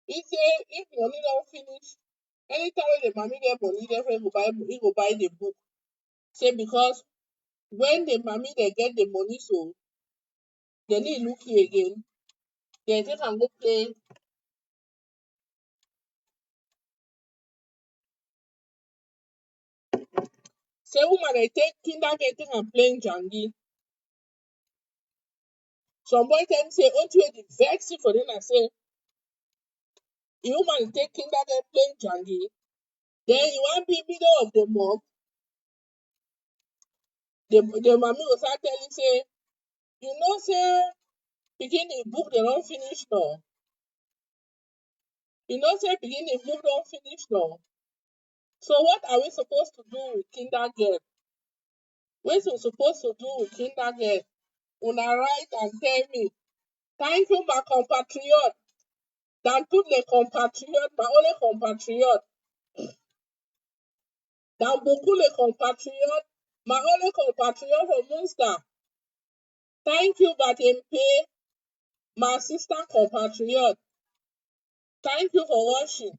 He say if money don finish, anytime wey the mommy get money, definitely he go buy the book. Say because when the mommy dey get the money so, dem need look you again. Dem take am go play. Say woman dey take Kindergeld take am playing jangi. Some boy tell me say unto wey dey vex you for them na say the woman dey take Kindergeld playing jangi. Then you wan be middle of the month, the mommy go start tell you say, you know say pikin im book dem don finish now. You know say pikin im book don finish now. So what are we supposed to do with Kindergeld? Wetin we suppose to do with Kindergeld? Una write and tell me. Thank you, my compatriot. Dans toutes les compatriotes, my only compatriot. Dans beaucoup les compatriotes, my only compatriot from Munster. Thank you, Batempe, my sister compatriot. Thank you for watching.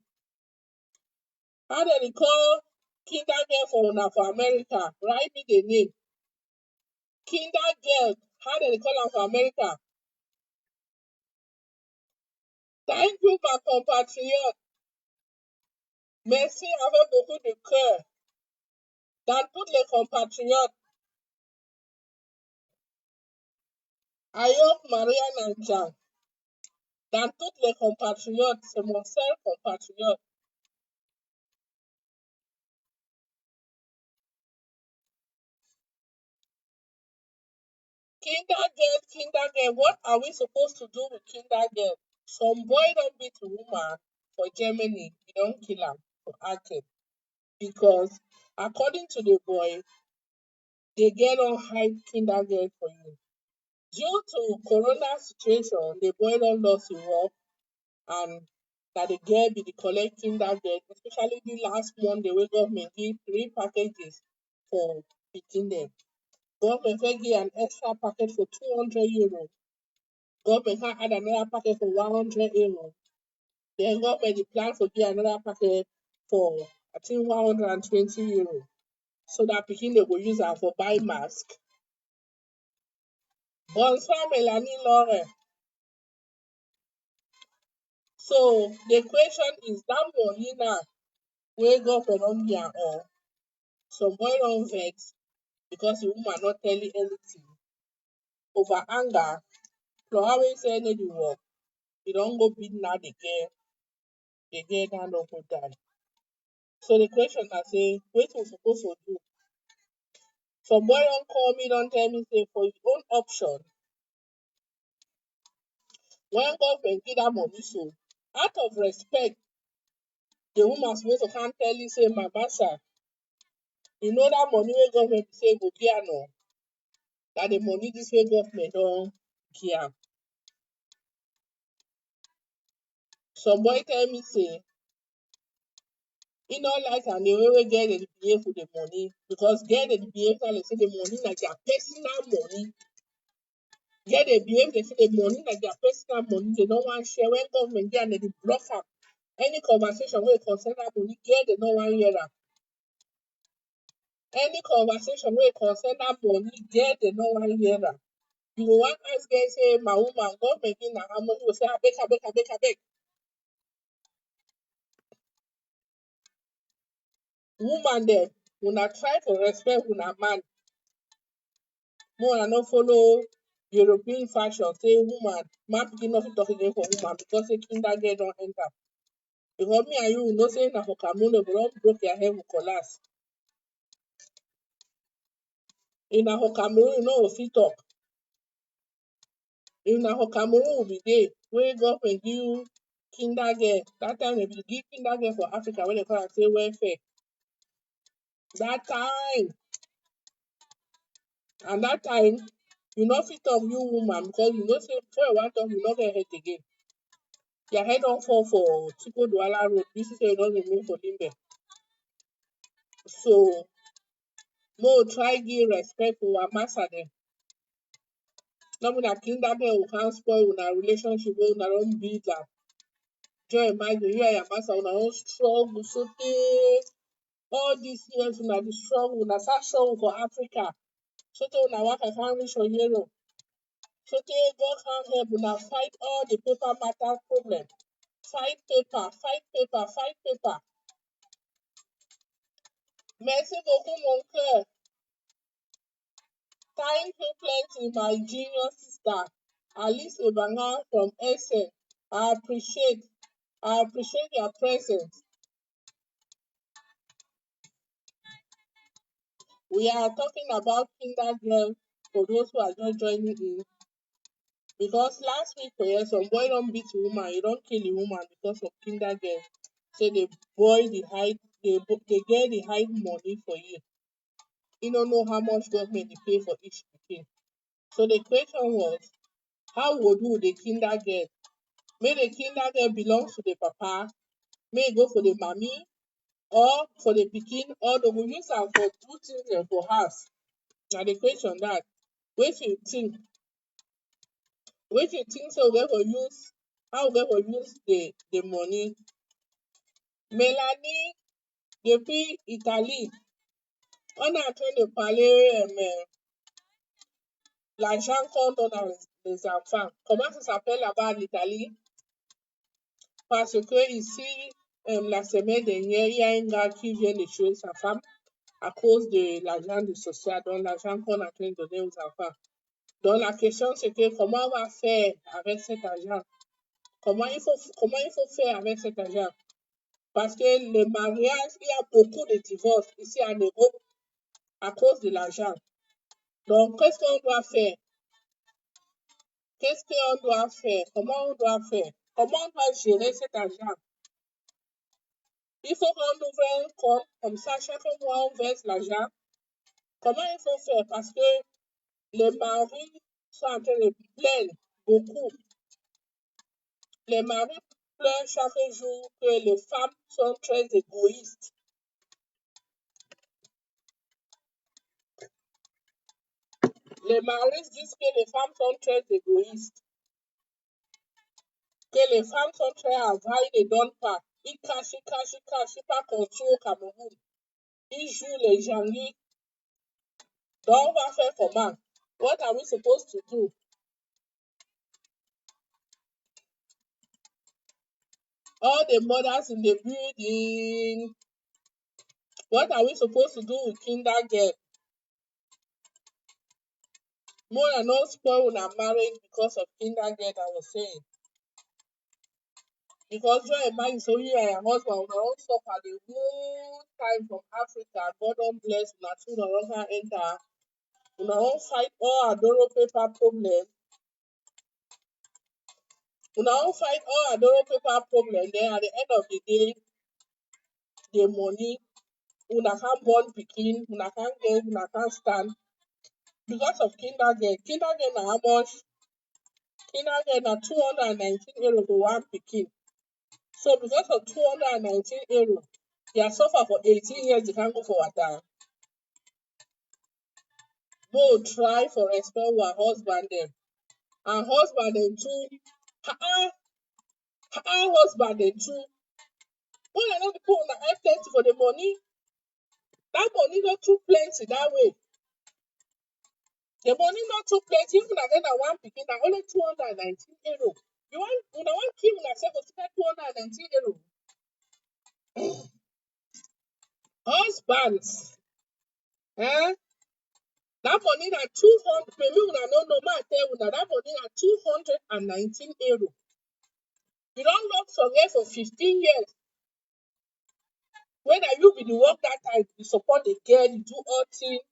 How do they call Kindergeld for una for America? Write me the name. Kindergeld. How do they call am for America? Thank you, my compatriot. Merci avec beaucoup de cœur. Dans toutes les compatriotes. Ayok Maria Nanjan. Dans toutes les compatriotes, c'est mon seul compatriote. Kindergeld, what are we supposed to do with Kindergeld? Some boy don't beat a woman for Germany, you don't kill him for acting. Because according to the boy, they get on hide Kindergeld for you. Due to corona situation, the boy don't lost his work and that the girl be the collect Kindergeld, especially the last Monday where government give 3 packages for picking them. Government will give an extra packet for €200. Government can add another packet for €100. Then government plan for give another packet for I think €120. So that picking they will use that for buy mask. Bonsoir Melanie Laure. So the question is that money now where government don't be at all. Some boy don't vex because the woman not tell you anything. Over anger, so always say any the work. You don't go beat now the girl down don't go die. So the question I say, what we supposed to do? Some boy don't call me, don't tell me say for his own option. When government give that money so, out of respect, the woman supposed to come tell you say, my master, you know that money where government say go get no. That the money this way government don't give. Some boy tell me say e no like am the way wey girl dey behave with the money because girl dey behave like say the money na their personal money. Girl dey behave dey say the money na their personal money, they no wan share. When government get am, dem dey block am. Any conversation wey concern that money, girl dey no wan hear am. Any conversation wey concern that money, girl dey no wan hear am. You go wan ask girl say my woman government give na how much, you go say abeg abeg abeg abeg. Woman dem, una try to respect una man. Make una no follow European fashion say woman, man pikin no fit talk again for woman because say Kindergeld don enter. Because me and you know say na for Cameroon dem go don broke their head with cutlass. If na for Cameroon you no go fit talk. If na for Cameroon we be dey wey government give Kindergeld, that time dem bin give Kindergeld for Africa wey dem call am say welfare. That time, and that time you no fit talk you woman because you know say before you wan talk you no get head again. Your head don fall for Chiko Douala road, you see say you don remain for Limbe. So make we try give respect to our massa dem. No be na Kindergeld go come spoil una relationship wey una don build am. Just imagine you and your massa una don struggle sotey all dis years una dey struggle, una start struggle for Africa sotey una waka come reach for Europe. Sotey God come help una fight all the paper matter problem. Fight paper, fight paper, fight paper. Merci beaucoup mon cœur. Thank you plenty my junior sister Alice Ebanga from Essen. I appreciate your presence. We are talking about Kindergeld for those who are just joining in. Because last week some boy don beat woman, he don kill the woman because of Kindergeld. Say the boy dey hide, the girl dey hide money for you. He no know how much government dey pay for each pikin. So the question was, how we go do with the Kindergeld? Make the Kindergeld belong to the papa, may e go for the mommy or for the pikin, or they go use am for do things for house. Na the question that. Wetin you think? Wetin you think say we get for use, how we get for use the money? Melanie depuis Italie, on est en train de parler l'argent qu'on donne à les enfants. Comment ça s'appelle là-bas en Italie? Parce que ici, la semaine dernière, il y a un gars qui vient de tuer sa femme à cause de l'argent du social, donc l'argent qu'on est en train de donner aux enfants. Donc la question c'est que comment on va faire avec cet argent? Comment il faut faire avec cet argent? Parce que le mariage, il y a beaucoup de divorces ici en Europe à cause de l'argent. Donc qu'est-ce qu'on doit faire? Qu'est-ce qu'on doit faire? Comment on doit faire? Comment on doit gérer cet argent? Il faut qu'on ouvre un compte, comme ça chaque mois on verse l'argent. Comment il faut faire? Parce que les maris sont en train de plaindre beaucoup. Les maris pleurent chaque jour que les femmes sont très égoïstes. Les maris disent que les femmes sont très égoïstes. Que les femmes sont très avares, ils ne donnent pas. Ils cachent, pas contrôle au Cameroun. Ils jouent les gens. Donc on va faire comment? What are we supposed to do? All the mothers in the building. What are we supposed to do with Kindergeld? More than not spoil una marriage because of Kindergeld, I was saying. Because just imagine so you and your husband una don suffer the whole time from Africa. God don bless una two una don come enter. Una don fight all Adoro paper problem. Una don fight all Adoro paper problem. Then at the end of the day, the money, una can't born pikin, una can't get, una can't stand because of Kindergeld. Kindergeld na how much? Kindergeld na 219 euro for one pikin. So because of 219 euro, they suffer for 18 years, they can't go for water. Go try for respect our husband them. And husband them too. Husband them too. When I know the people na have plenty for the money, that money not too plenty that way. The money not too plenty, even again at one pikin na only 219 euro. You want kill yourself to spend 219 euro. Husbands, eh? That money na 200, maybe una no know, ma tell una that money na 219 euro. You don't work somewhere for 15 years. When you be the work that time, you support the girl, you do all things.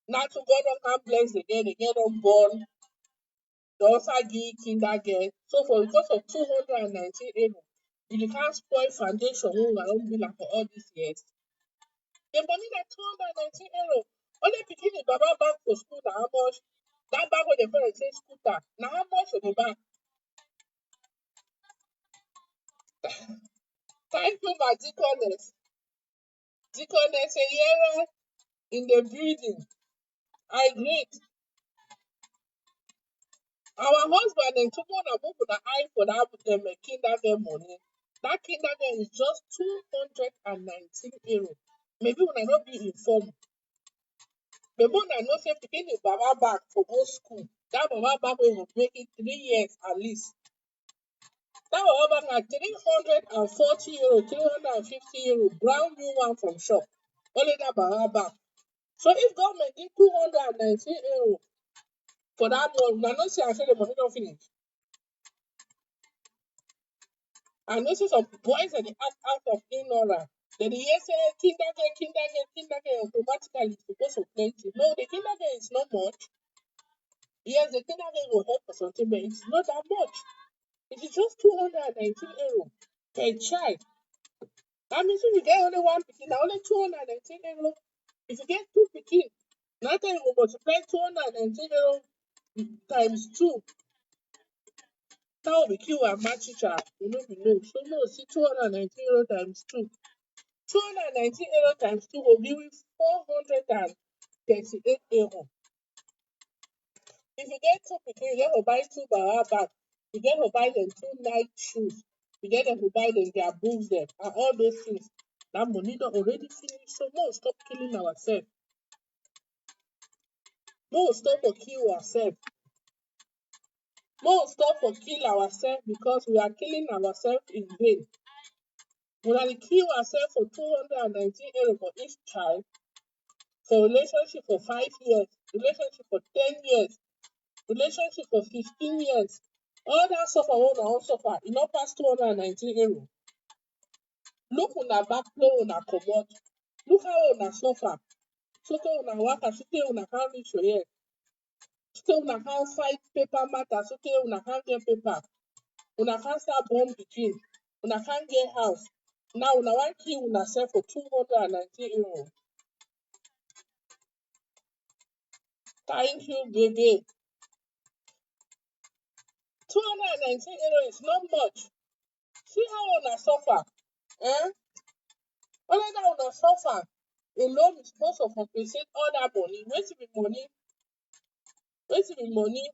Now to God don't come bless the girl don't born. They also give Kindergeld. So for because of 219 euro, you can't spoil foundation when I don't be like for all these years. The money na 219 euro. Only picking the baba back for school na how much? That bag when the parents say scooter, na how much for the bag? Thank you, my deaconess. Deaconess Eyere in the building. I greet. Our husband and two more move the eye for that Kindergeld money. That Kindergeld is just 219 euro. Maybe when I not be informed. The one I know say picking the baba back for go school. That baba back will make it 3 years at least. That baba back at 340 euro, 350 euro, brand new one from shop. Only that baba back. So if government give 219 euro for that month, I not say I say the money don't finish. I know say some boys are the out of ignorance. Then the year say Kindergeld automatically is supposed to plenty. No, the Kindergeld is not much. Yes, the Kindergeld will help for something, but it's not that much. It is just 219 euro per child. That means if you get only one pikin, only 219 euro. If you get two pikin, now then you will multiply 219 euro times 2. That will be Q and math teacher. You know, So no, see 219 euro times 2. 219 euro times 2 will give you 438 euro. If you get two pikin, you get to buy two baba bag. You get to buy them 2 night shoes. You get them to buy them their books them and all those things. That money don't already finish. So more stop killing ourselves. More stop for kill ourselves. More stop for kill ourselves because we are killing ourselves in vain. We are kill ourselves for 219 euro for each child. For relationship for 5 years, relationship for 10 years, relationship for 15 years. All that suffer wey una wan suffer, e no pass 219 euro. Look una back play una comot. Look how una suffer. Sotey una waka, sotey una can't reach your here. Sotey una can't fight paper matter, sotey una can't get paper. Una can't start born pikin. Una can't get house. Now una wan kill una sef for 219 euro. Thank you, baby. 219 euro is not much. See how una suffer. Eh? Only that una suffer alone is supposed to compensate all that money. Wetin be money? Wetin be money?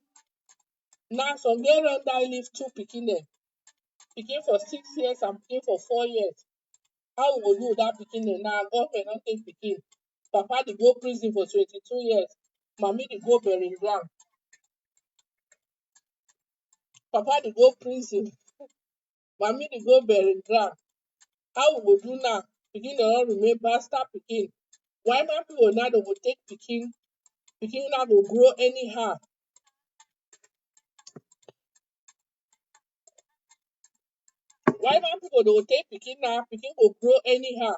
Now some girl don die leave two pikin dem. Pikin for 6 years and pikin for 4 years. How we go do that pikin dem now? Government don take pikin. Papa dey go prison for 22 years. Mami dey go burying ground. Papa dey go prison. Mami dey go burying ground. How we go do now? Pikin dem don remain bastard pikin. Why man people now dey go take pikin now go grow anyhow. Why man people dey go take pikin now, pikin go grow anyhow.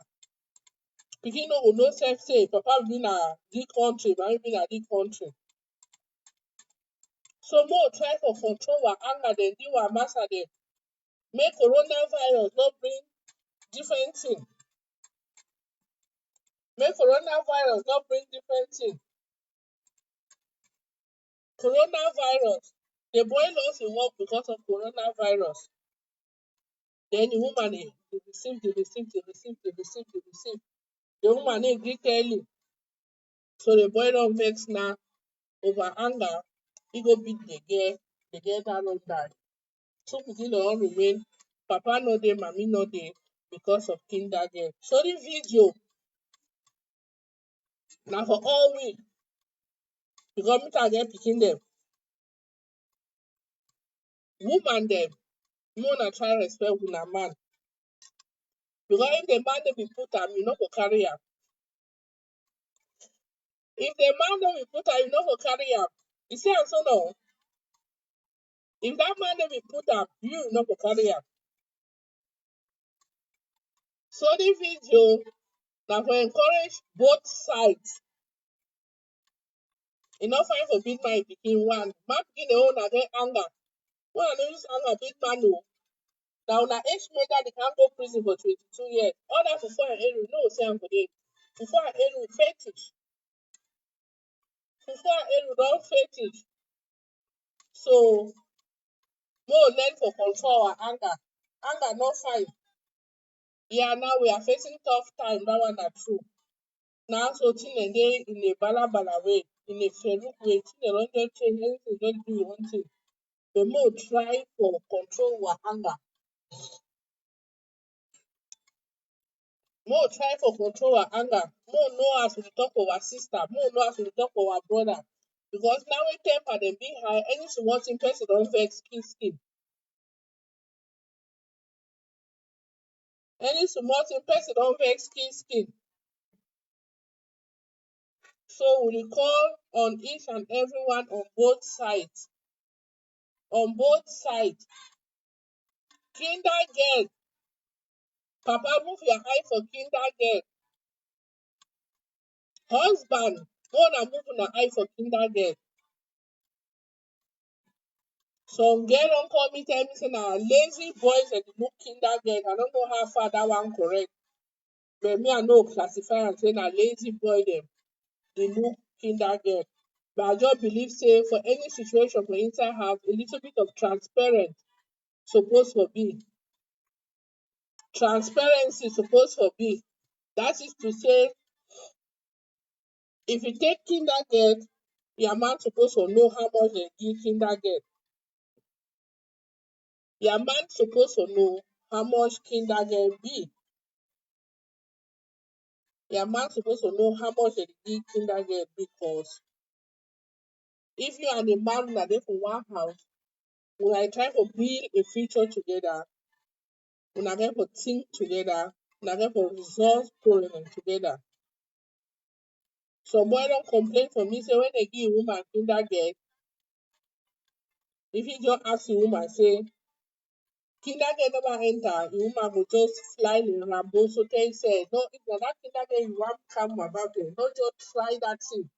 Pikin no go know sef say papa be na dis country, mami be na dis country. So more try for control our anger dem, do our master dem. Make coronavirus no bring different thing. Make coronavirus no bring different thing. Coronavirus The boy lost him work because of coronavirus. Then the woman dey receive, dey receive, dey receive, dey receive, dey receive. The woman gree tell him. So the boy don vex now over anger. He go beat the girl that don die. Two pikin don remain. Papa no dey, mommy no dey because of Kindergeld. So the video na for all we because make I get pikin dem. Woman dem, make una try respect una man. Because if the man no be put am, you no go carry am. If the man no be put am, you no go carry am. You see am so no? If that man no be put am, you no go carry am. So the video na for encourage both sides. E no fine for beat my pikin one. Man pikin dey own na get anger. When I no use anger beat man o. Na una age maker dey can go prison for 22 years. All that fufu and eru, you no go see am for there. Fufu and eru fetish. Fufu and eru don fetish. So make we learn to control our anger. Anger no fine. Yeah, now we are facing tough time. That one na true. Now so thing dey in a bala way, in a feruk way. Thing don just change, anything just do one thing. But make we try for control our anger. Make we try for control our anger. Make we know as we talk to our sister. Make we know as we talk to our brother. Because now when temper dey be high, any small thing person don vex skin. Any small thing person don vex skin. So we call on each and everyone on both sides. On both sides. Kindergeld. Papa, move your eye for Kindergeld. Husband, go and move your eye for Kindergeld. Some girl don call me tell me say na lazy boys dem dey move Kindergeld. I don't know how far that one correct. But me I no classify am say na lazy boy dem dey move Kindergeld. But I just believe say for any situation for inside house, a little bit of transparent suppose for be. Transparency suppose for be. That is to say, if you take Kindergeld, your man suppose to know how much dem give Kindergeld. Your man suppose to know how much Kindergeld be. Your man suppose to know how much dem give Kindergeld because if you and the man una dey for one house, una try to build a future together, una get to think together, una get to resolve problem together. Some boy don complain for me say when they give a woman Kindergeld, if you just ask the woman say Kindergeld never enter, the woman go just fly the rambo so tell say no, if na that Kindergeld you wan calm about it, no just try that thing.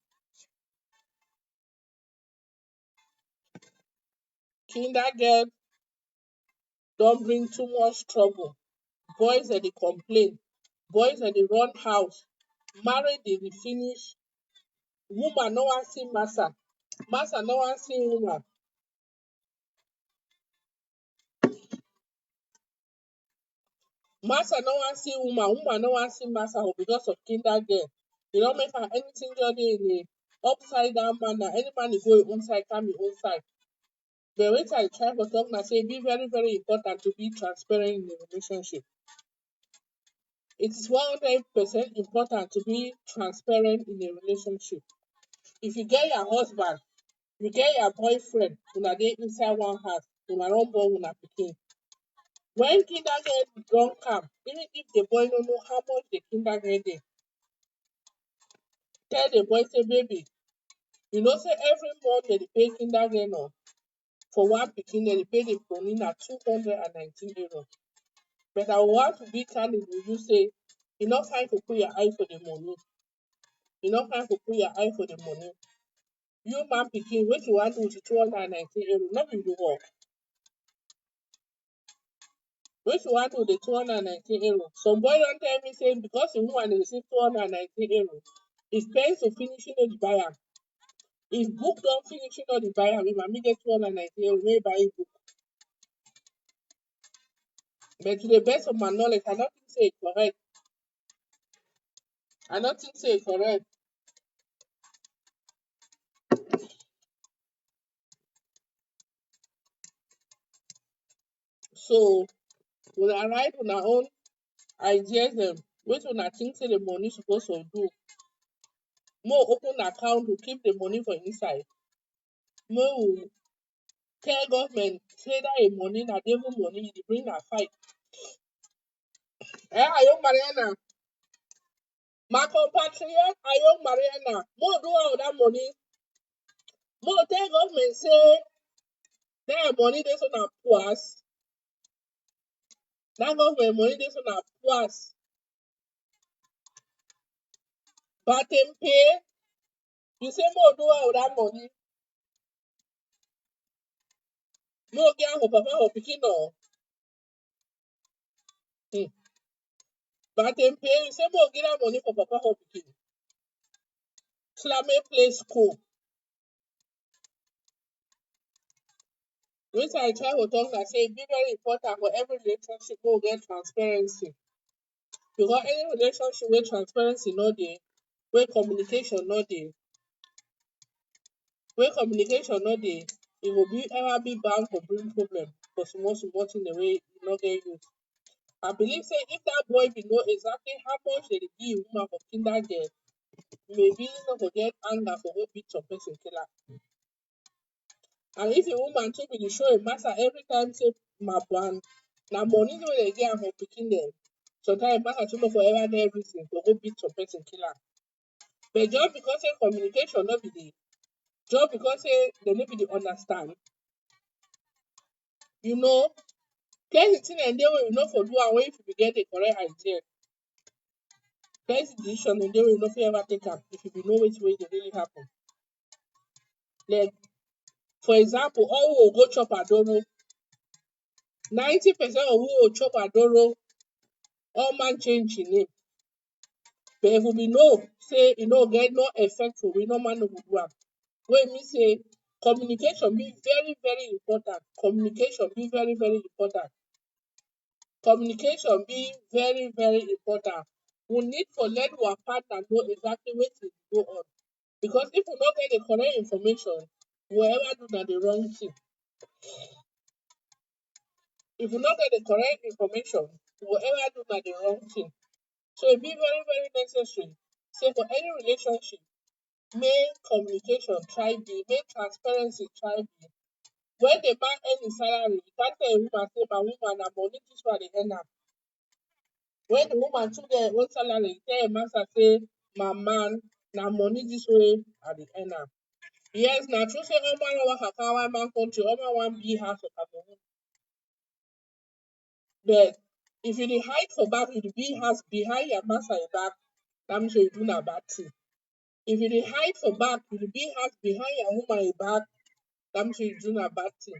Kindergeld don bring too much trouble. Boys dem dey complain, boys dem dey run house, marriage dey finish, woman no wan see massa, massa no wan see woman. Massa no wan see woman, woman no wan see massa because of Kindergeld. E don make am anything just dey in a upside down manner. Any man dey go im own side, come im own side. But wetin I try for talk na say e be very very important to be transparent in a relationship. It is 100% important to be transparent in a relationship. If you get your husband, you get your boyfriend, una dey inside one house, una don born una pikin. When Kindergeld don come, even if the boy no know how much the Kindergeld dey, tell the boy say baby, you know say every month dem dey pay Kindergeld no? For one pikin dem dey pay the money na 219 euros. But I want to be candid with you say e no fine to put your eye for the money. E no fine to put your eye for the money. You man pikin, wetin you wan do with 219 euros? No be you work. Wetin you wan do with the 219 euros? Some boy don tell me say because the woman dey receive 219 euros, if pens to finish, e no dey buy am. If book don't finish, you know the buy am. If mommy get 290, we may buy a book. But to the best of my knowledge, I don't think say it correct. I don't think say it correct. So we write on our own ideas them. Which one I think say the money supposed to do. More open account to keep the money for inside. More tell government say that a money na devil money they bring a fight. Ayo Mariana, my compatriot Ayo Mariana, more do all that money. More tell government say that money they so na poas. That government money they so na poas. But them pay, you say more do all that money. More get her papa or pikin no. But them pay, you say more get that money for papa or pikin. Slame play school. Which I try to talk that say it be very important for every relationship to get transparency. Because any relationship where transparency no dey, where communication no dey, it will be ever be bound to bring problem for small thing the way you no get use. I believe say if that boy be know exactly how much they dey give woman for Kindergeld, maybe he no go get anger for go beat some person kill am. And if a woman too be dey show a matter every time say my plan, na money wey dey get am for pikin dem. Sometimes matter too no for ever get everything for go beat some person kill am. But just because say communication no be dey, just because say dem no be dey understand, you know, plenty thing dem dey wey you no for do am wey if you get a correct idea. Plenty decision dem dey wey you no fit ever take am if you be know wetin wey dey really happen. Like for example, all who go chop adoro, 90% of who go chop adoro, all man change im name. But if we know say e no get no effect for we, no man no go do am. Wey mean say communication be very very important. Communication be very very important. Communication be very very important. We need to let our partner know exactly wetin go on. Because if we no get the correct information, we will ever do na the wrong thing. If we no get the correct information, we will ever do na the wrong thing. So it be very very necessary say for any relationship, make communication try be, make transparency try be. When the man earn his salary, you can't tell a woman say my woman na money this one dey earn am. When the woman too get her own salary, tell a master say my man na money this way I dey earn am. Yes, na true say all man no work at one man country, all man wan big house for Cameroon. But if you dey hide for back with the big house behind your master back, that means you do na bad thing. If you dey hide for back with the big house behind your woman back, that means you do na bad thing.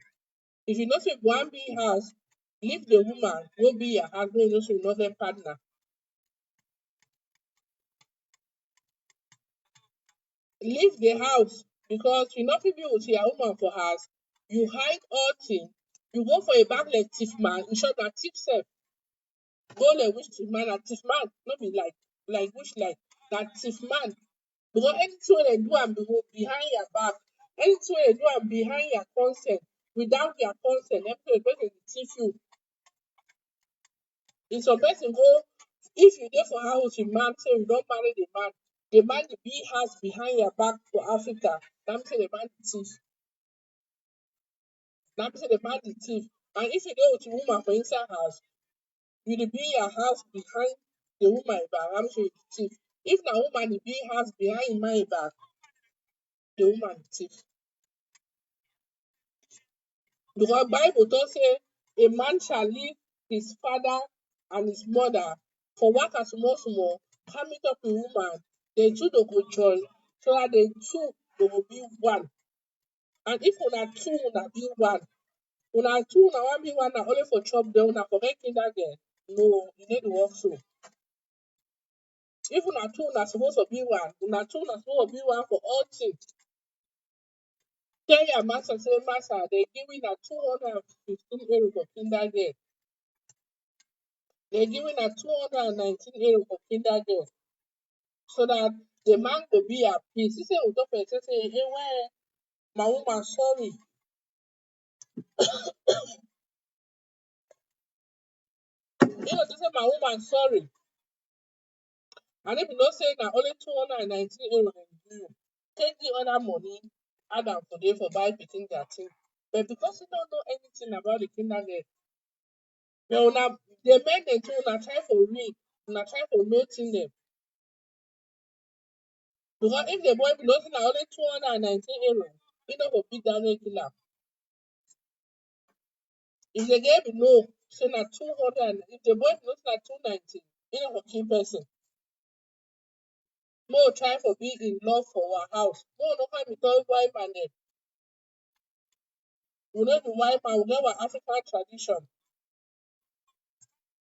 If you know say you wan big house, leave the woman go be your house wey you know say you no get partner. Leave the house because you no fit be with your woman for house. You hide all things, you go for a back like thief man, in short na thief sef. Go like which thief man, na thief man, no be like which like na thief man. Because anything wey dem do am behind your back, anything wey dem do am behind your consent, without your consent, everything wey person dey thief you. If some person go, if you dey for house with man say you don marry the man dey build house behind your back for Africa, that mean say the man dey thief. That mean say the man dey thief. And if you dey with woman for inside house, you dey build your house behind the woman back, that mean say you dey thief. If na woman dey build house behind im man back, the woman dey thief. Because Bible talk say a man shall leave his father and his mother for waka small small, come meet up with woman, the two dey go join so that the two dey go be one. And if una two una be one, una two una wan be one na only for chop then una forget Kindergeld. No, e no dey work so. If una two una suppose to be one, una two una suppose to be one for all things. Tell your master, say, Master, they're giving a 215 euro for Kindergeld. They're giving a 219 euro for Kindergeld. So that the man will be at peace. He said, say, hey, where my woman, sorry. They say, my woman, sorry. And if you don't say that only 219 euro in you, take the other money, add them today for buy picking their thing. But because you don't know anything about the Kindergeld, they make them to try for read, try for noting them. Because if the boy be noting only 219 euro, you know for big damage killer. If the girl be no, say na 200, if the boy be noting 290, you know for key person. More try for be in love for our house. More no come with wife and them. We know the wife and we get our African tradition.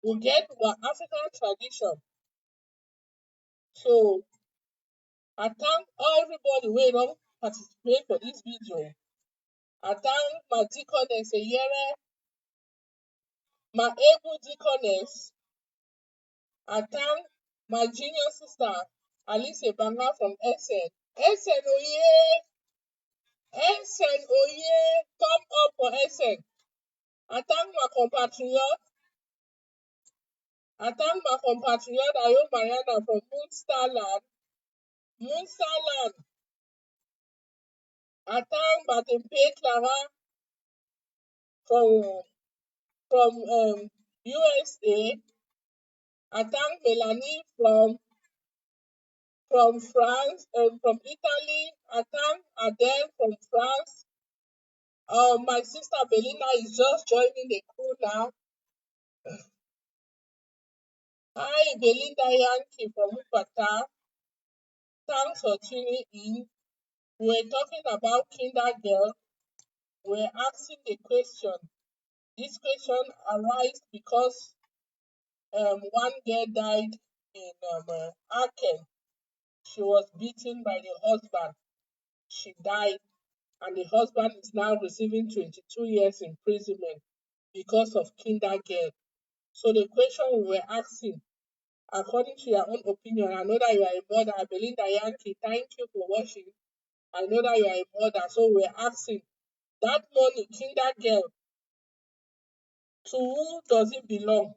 We get our African tradition. So I thank everybody who don't participate for this video. I thank my deaconess Eyere, my able deaconess. I thank my junior sister Alice Banga from Essen. Essen Oye! Essen Oye! Come up for Essen. I thank my compatriot. I thank my compatriot Ayo Mariana from Moonstarland. Moonstarland. I thank Batempe Clara from USA. I thank Melanie from France and from Italy. I thank Adele from France. My sister Belinda is just joining the crew now. Hi, Belinda Yankee from Upata. Thanks for tuning in. We're talking about Kindergeld. We're asking the question. This question arises because one girl died in Aachen. She was beaten by the husband. She died, and the husband is now receiving 22 years imprisonment because of Kindergeld. So the question we were asking, according to your own opinion, I know that you are a mother. I believe that Yankee, thank you for watching. I know that you are a mother, so we're asking that money, Kindergeld, to who does it belong?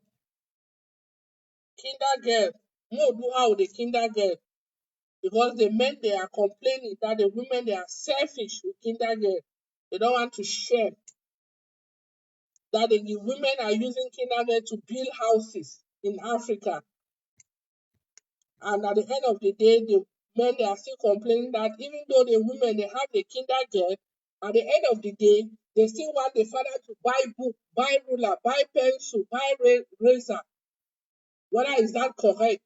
Kindergeld, who do how the Kindergeld? Because the men they are complaining that the women they are selfish with Kindergeld. They don't want to share. That the women are using Kindergeld to build houses in Africa. And at the end of the day, the men they are still complaining that even though the women they have the Kindergeld, at the end of the day, they still want the father to buy book, buy ruler, buy pencil, buy razor. Whether is that correct?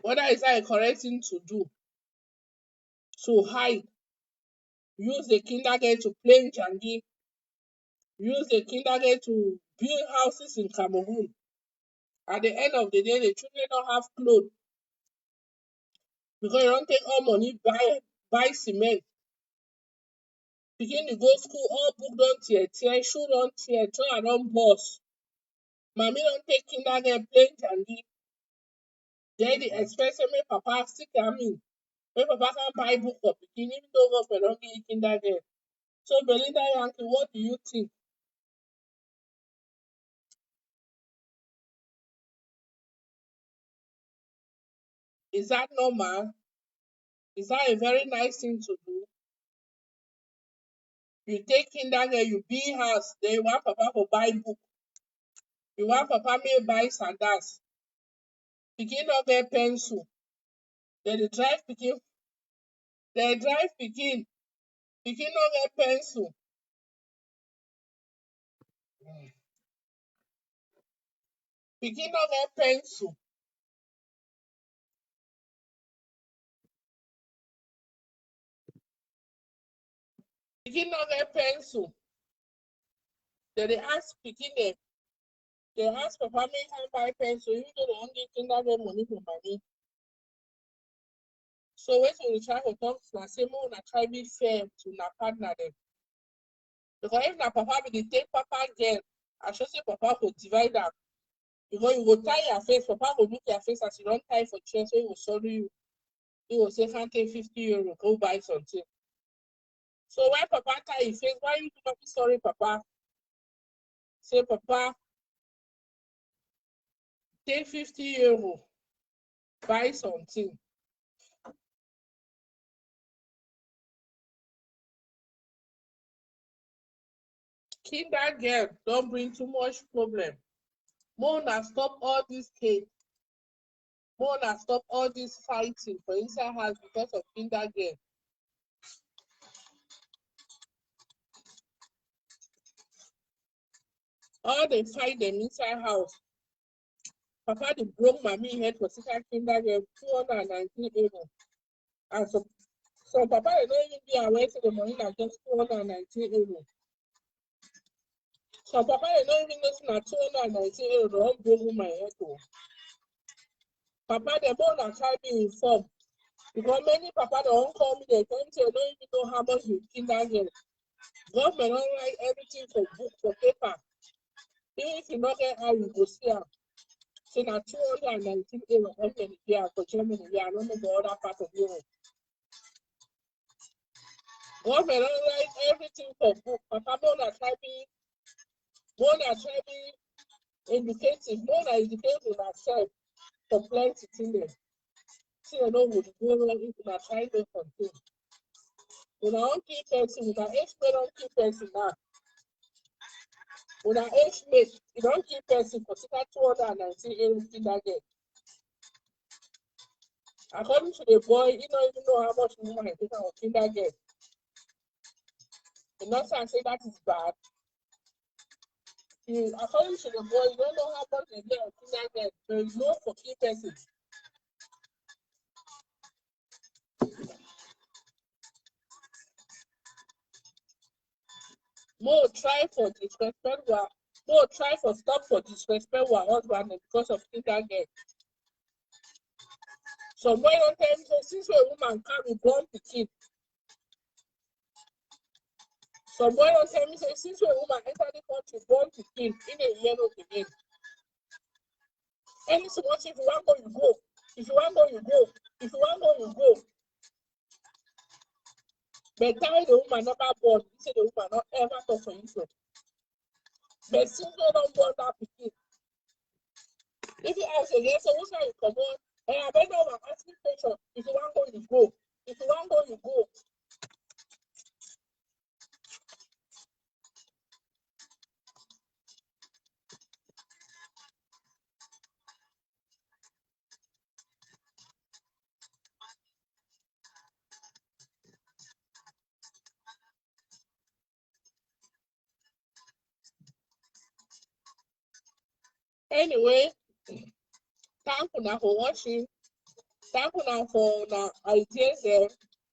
Whether is that a correct thing to do? To hide, use the Kindergeld to play Jangi, use the Kindergeld to build houses in Cameroon. At the end of the day, the children don't have clothes because you don't take all money buy cement. Begin to go school, all book don't tear, shoe don't tear, turn don't burst. Mommy don't take Kindergeld play Jangi. Then the expensive make papa still come in. Make papa can buy book for pikin, even though government don't give Kindergeld. So Belinda Yankee, what do you think? Is that normal? Is that a very nice thing to do? You take Kindergeld, you build house, then you want papa to buy book. You want papa may buy sandals. Pikin no get pencil. Then they drive pikin. They drive pikin. Pikin no get pencil. Pikin no get pencil. Pikin no get pencil. Then they ask pikin them, They ask Papa make him buy pencil, even though they don't give Kindergeld money for money. So when we try to talk to say more na try be fair to na partner them. Because if na Papa be the take Papa girl, I should say Papa will divide them. Because you go tie your face, Papa will look your face as you don't tie for chair, so he will sorry you. He will say, can't take 50 euro, go buy something. So when Papa tie his face, why you do not be sorry, Papa? Say, Papa, take 50 euro, buy something. Kindergeld don't bring too much problem. More na stop all this hate. More na stop all this fighting for inside house because of Kindergeld. All they fight them inside house. Papa they broke mommy head for second Kindergeld 219 euro. And so Papa they don't even be aware to the money like just 219 euro. So Papa they don't even listen at 219 euro, they don't broke my head to. Papa they more than try be informed. Because many Papa they don't call me, they don't even know how much you Kindergeld. Government don't write everything for book, for paper. Even if you not get how you go see them. So now 219 euro here for Germany, I don't know the other part of Europe. Government don't write everything for book. Papa more than try be educative, more than educative myself for plenty things. See, I know would go wrong if you are trying to control. When I don't keep person, when I expert don't keep person now. When I estimate, you don't keep person for 219 euro Kindergeld. According to the boy, he don't even know how much money he taken on Kindergeld. The nurse say that is bad. According to the boy, you don't know how much they get on Kindergeld. There is no for key persons. More try for disrespect, more try for stop for disrespect our husband because of Kindergeld. Some boy don't tell me say since a woman carry born pikin. Some boy don't tell me say since a woman enter the country born pikin in a year no begin. Any small thing, if you want go, you go. If you want go, you go. If you want go, you go. But time the woman never born, you say the woman not ever talk for you. But since they don't born that pikin, if you ask again, so what's how you come on? And I better know asking question. If you want go, you go. If you want go, you go. Anyway, thank you for watching. Thank you for the ideas there.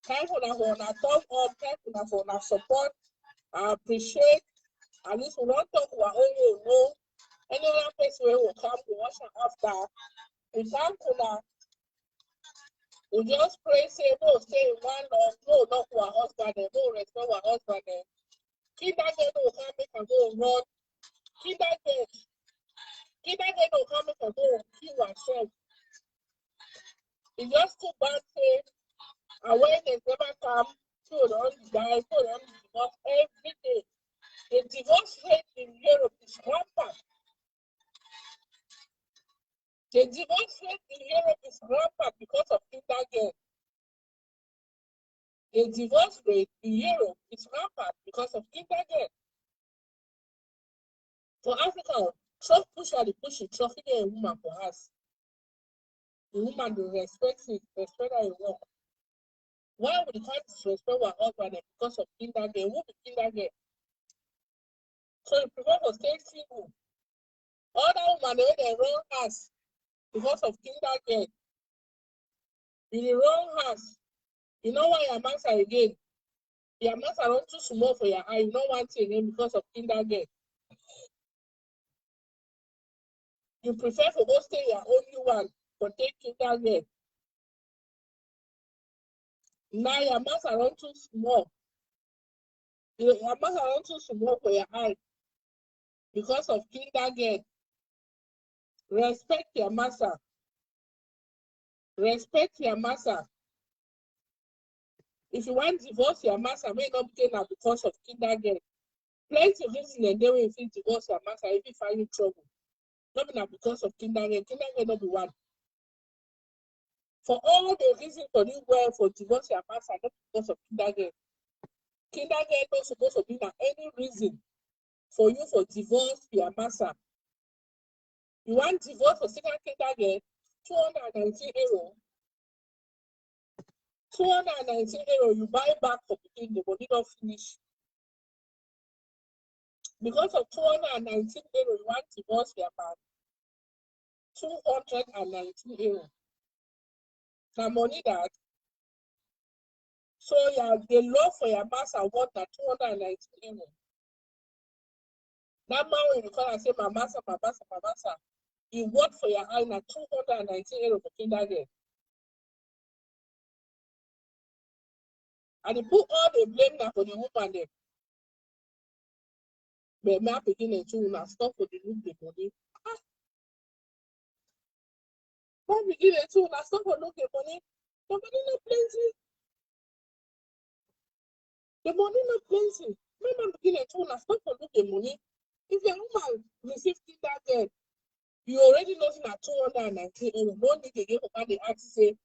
Thank you for the thumb up. Thank you for the support. I appreciate. At least we don't talk about all you know. Any other person will come to watch after. We thank you. We just pray, say, no, stay in one love, no, not to our husband, no, respect our husband. Kindergeld will come make and go run. Kindergeld will come make and go kill ourselves. It's just too bad, say, awareness never come, so don't die, so don't divorce every day. The divorce rate in Europe is rampant. The divorce rate in Europe is rampant because of Kindergeld. The divorce rate in Europe is rampant because of Kindergeld. For Africa, trust push it, trust a woman for us. The woman will respect it, respect her work. Why would the can't disrespect our husband because of Kindergeld? Who be Kindergeld? So you prefer to stay single. Other women they run us because of Kindergeld. You wrong house. You know why your master again? Your master not too small for your eye. You don't want it again because of Kindergeld. You prefer to go stay your only one, but take Kindergeld. Now your mouth around too small. Your mouth around too small for your eye because of Kindergeld. Respect your master. Respect your master. If you want to divorce your master, may not be now because of Kindergeld. Plenty of reasons and they will divorce your master if you find you trouble. Not be because of Kindergeld. Kindergeld not be one. For all the reasons for doing well for divorce your master, not because of Kindergeld. Kindergeld not supposed to be any reason for you for divorce your master. You want divorce for second Kindergeld, €219. €219, you buy back for the money not finish. Because of €219, you want divorce your man. €219. The money that. So yeah, the law for your master want that €219. That man will call and say, my master. He work for your eye na €219 for Kindergeld. And he put all the blame now for the woman there. But me beginning to now stop for the look the money. Me beginning to now stop for look the money. The money not plenty. The money not plenty. Me beginning to now stop for look the money. If your woman receive Kindergeld, you already know that €219. No need again for the ask say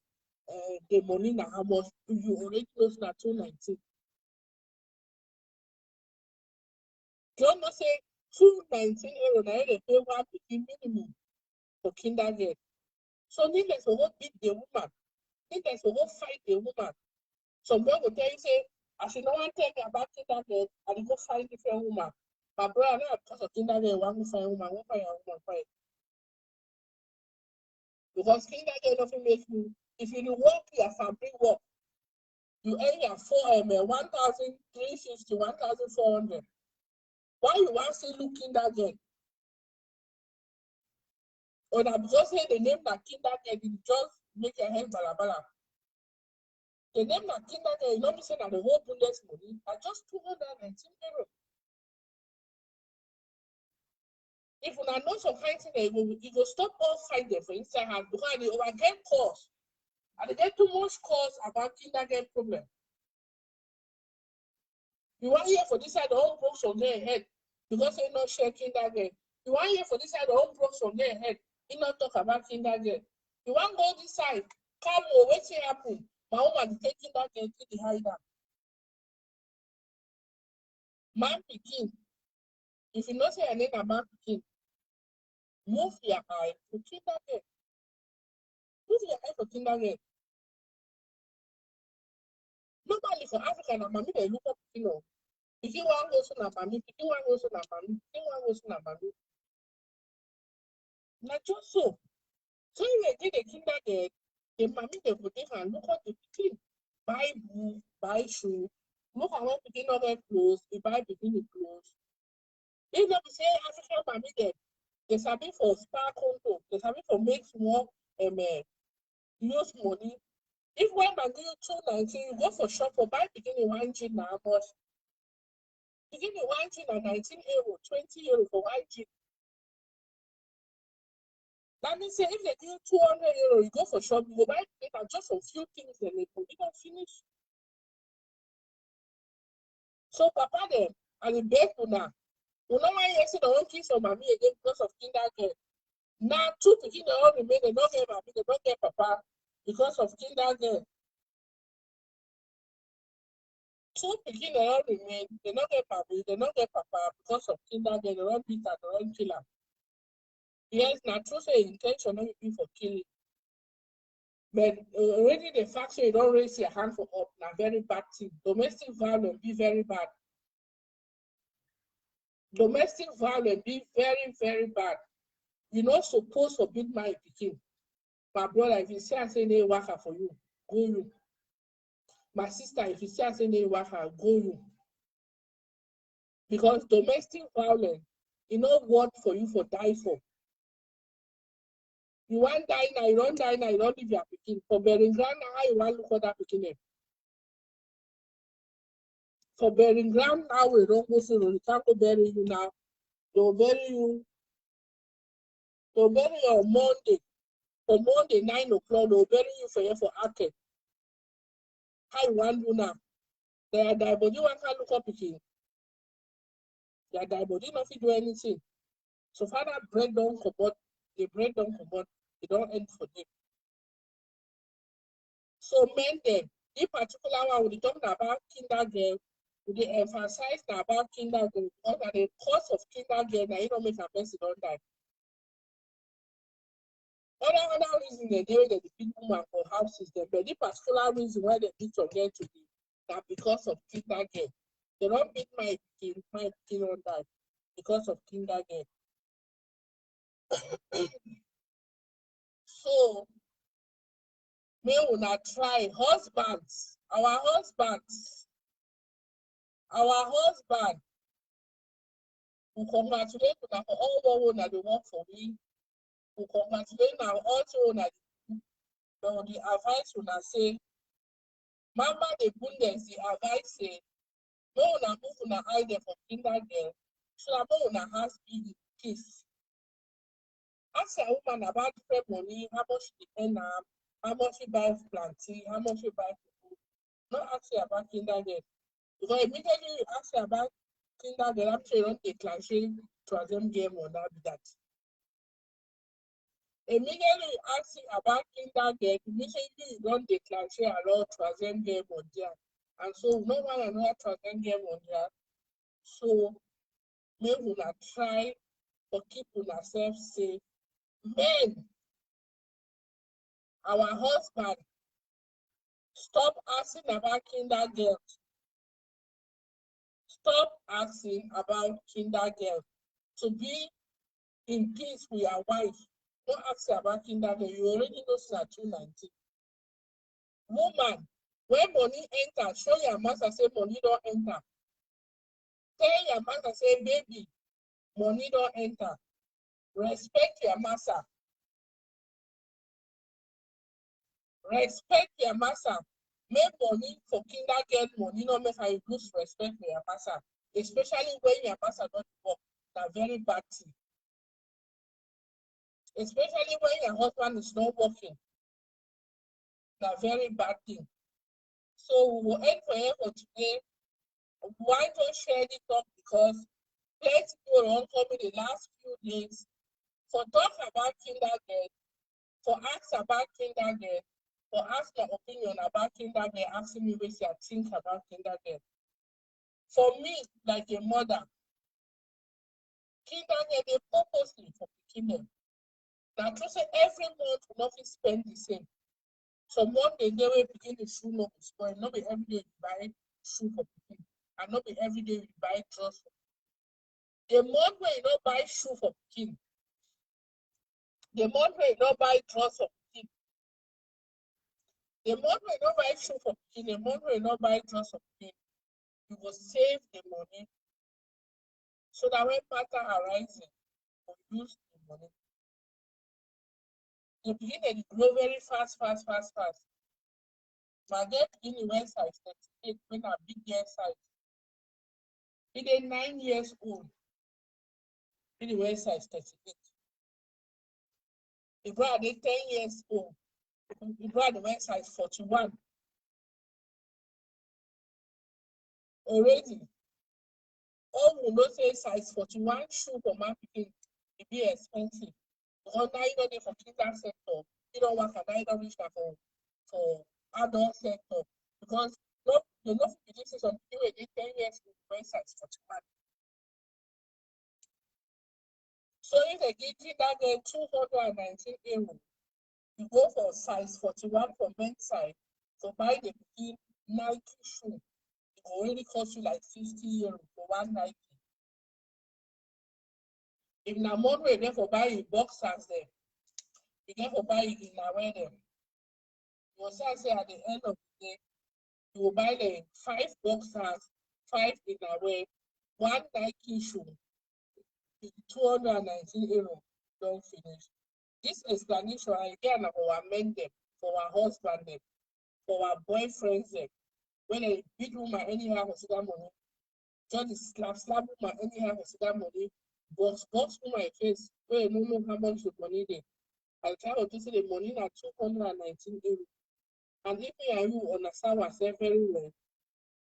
the money now how much. You already know that €219. You don't say €219 now they pay one minimum for Kindergeld. So needless to go beat the woman. Needless to go fight the woman. Some boy will tell you, say, I should not want to tell me about Kindergeld and go find different woman. My brother, now because of Kindergeld, one will find woman, one find a woman fight. Because Kindergeld doesn't make you, if you work your family work, you earn your 1,350, 1,400. Why you want to say look Kindergeld? Or that because say the name that Kindergeld, it just make your head balabala. The name that Kindergeld, you know me say that the whole bullet money are just €219. If you are not some fighting, you will stop all fighting for inside house because they overget calls. And they get too much calls about Kindergeld problem. You want here for this side, the whole books on their head because they not share Kindergeld. You want here for this side, the whole books on their head. He not talk about Kindergeld. You want go this side, come over, what's happen? My woman is taking Kindergeld to the hider. Man pikin. If you not say your name about pikin, move your eye for Kindergeld. Move your eye for Kindergeld. Normally for Africa, na mommy they look up, you know. If you want to go to Nabami, if you want to go to Nabami, if you want to go to Nabami. Not just so. So you get the Kindergeld, the mommy they put it and look at the pikin. Buy book, buy shoe. Look at what pikin not get clothes, you buy pikin the clothes. If not say African mommy they sabi for spa conto, they sabi for make small use money. If one man give you $219, you go for shop or buy beginning one jean now much. Beginning one jean at €19, €20 for one jean. That means say if they give you €200, you go for shop, you go buy beginning just a few things and they put it on finish. So papa them and the best now. You know why you say they won't kiss your mommy again because of Kindergeld. Now two beginning they all remain, they don't get mommy, they don't get papa because of Kindergeld. Two pikin they don't remain, they don't get mommy, they don't get papa because of Kindergeld, they don't beat her, they don't kill her. Yes, not true say intention not be for killing. But already the fact say you don't raise your hand for up, now very bad thing. Domestic violence be very bad. Domestic violence be very, very bad. You're not supposed to beat my pikin. My brother, if you say I say they work for you, go you. My sister, if you say I say they work, go you. Because domestic violence, you know what for you for die for. You want die now, you don't die now, you don't leave your pikin. For burying ground now, how you want look at that pikin? For burying ground now, we don't go so they can't go bury you now. They'll bury you. They'll bury you on Monday. For Monday, 9 o'clock, they'll bury you for Ake. How you want do now? They are die body, one can't look up pikin. They are die body, not do anything. So father bread don't come out, the bread don't come out, they don't end for them. So men them, in particular one we talking about Kindergeld, we emphasize about Kindergeld because at the cost of Kindergeld, now you don't make a person don't die. Other reason they do that the big woman for houses them, but the particular reason why they beat your girl to be that because of Kindergeld. They don't beat my kid don't die because of Kindergeld. So may we not try husbands, our husband, we congratulate una for all what una dey work for me. We congratulate una also una the advice una say, Mama the Bundes the advice say, no una move una eye there for Kindergeld, so that no una has big peace. Ask a woman about different money, how much she earn, how much she buy plantain, how much she buy food. Not ask her about Kindergeld. Because immediately you ask her about Kindergeld, I'm sure you don't declare to them game or not that. Immediately you ask him about Kindergeld, immediately you don't declare a lot to them game on there. And so no one another to them game on there. So maybe we not try to keep ourselves safe. Men, our husband, stop asking about Kindergeld. Stop asking about Kindergeld. To be in peace with your wife, don't ask about Kindergeld. You already know since 219. Woman, when money enter, show your master say money don't enter. Tell your master say, baby, money don't enter. Respect your master. Respect your master. Make money for Kindergeld money, not make you lose respect for your master. Especially when your master don't work. That's very bad thing. Especially when your husband is not working. That's very bad thing. So we will end for today. Why don't share this talk? Because plenty people don't come in the last few days for talk about Kindergeld, for ask about Kindergeld, for ask my opinion about Kindergeld, asking me what I think about Kindergeld. For me, like a mother, Kindergeld they purposely for picking. Now, true say every month we not spend the same. So Monday they will begin the shoe no spoil. Not be every day you buy shoe for picking, and not be every day you buy clothes. The month where you don't buy shoe for picking, the month where you don't buy clothes for picking, the month where you don't buy shoe for picking, the month where you don't buy clothes for picking, you will save the money so that when matter arises, you will use the money. The beginning they grow very fast. My girl beginning when size 38, when a big girl size. It is 9 years old. It is size 38. The brother is 10 years old. The brother when size 41. Already. All will not say size 41 shoe for my picking. It be expensive. Because now you don't need for kinder sector. You don't work at now reach for adult sector. Because no, the no this is on people 10 years old when size 41. So if they give Kindergeld 219 euros, you go for size 41 for men's side. So buy the big Nike shoe. It will already cost you like 50 euros for one Nike. If na month wey dey for buy boxers there, you get for buy innerwear them. You will say at the end of the day, you will buy the 5 boxers, 5 innerwear, 1 Nike shoe, 219 euros, don't finish. This explanation again for our men them, for our husband them, for our boyfriends them. When they beat woman anyhow for that money, just slap woman anyhow for that money, box woman face where you don't know how much the money they. I try to say the money na 219 euros. And if me and you understand ourselves very well,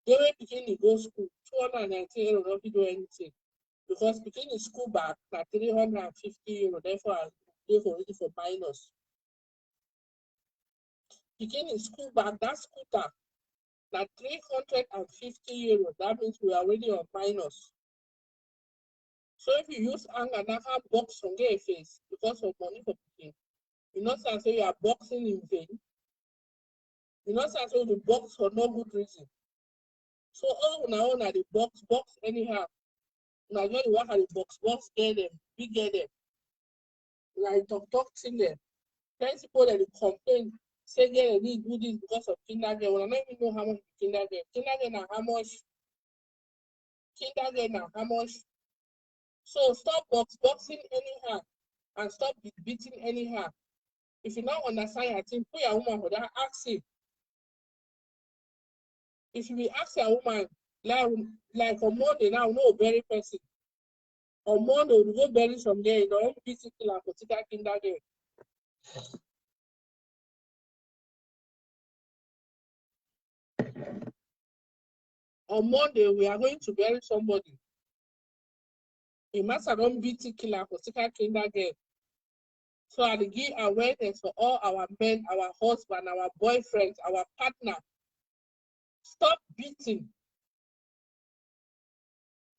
they will begin to go school, 219 euros not do anything. Because beginning school back na 350 euros, therefore I pay for it for minus. Beginning school back, that scooter na 350 euros. That means we are already on minus. So if you use anger, now have box from their face because of money for picking. You know, say you are boxing in vain. You know, say you box for no good reason. So all now the box anyhow. Now just work at the box get them, we get them. Like talk thing them. Then people that complain, say they need do this because of Kindergeld. Well, I don't even know how much Kindergeld. Kindergeld now how much? Kindergeld now how much? So stop boxing anyhow and stop beating anyhow. If you don't understand your thing, put your woman for that, ask him. If you ask your woman, like on Monday now, no bury person. On Monday, we go bury some there, you don't beat it till a particular Kindergeld. On Monday, we are going to bury somebody. A master don't beat it killer for Kindergeld. So I give awareness for all our men, our husband, our boyfriends, our partner. Stop beating.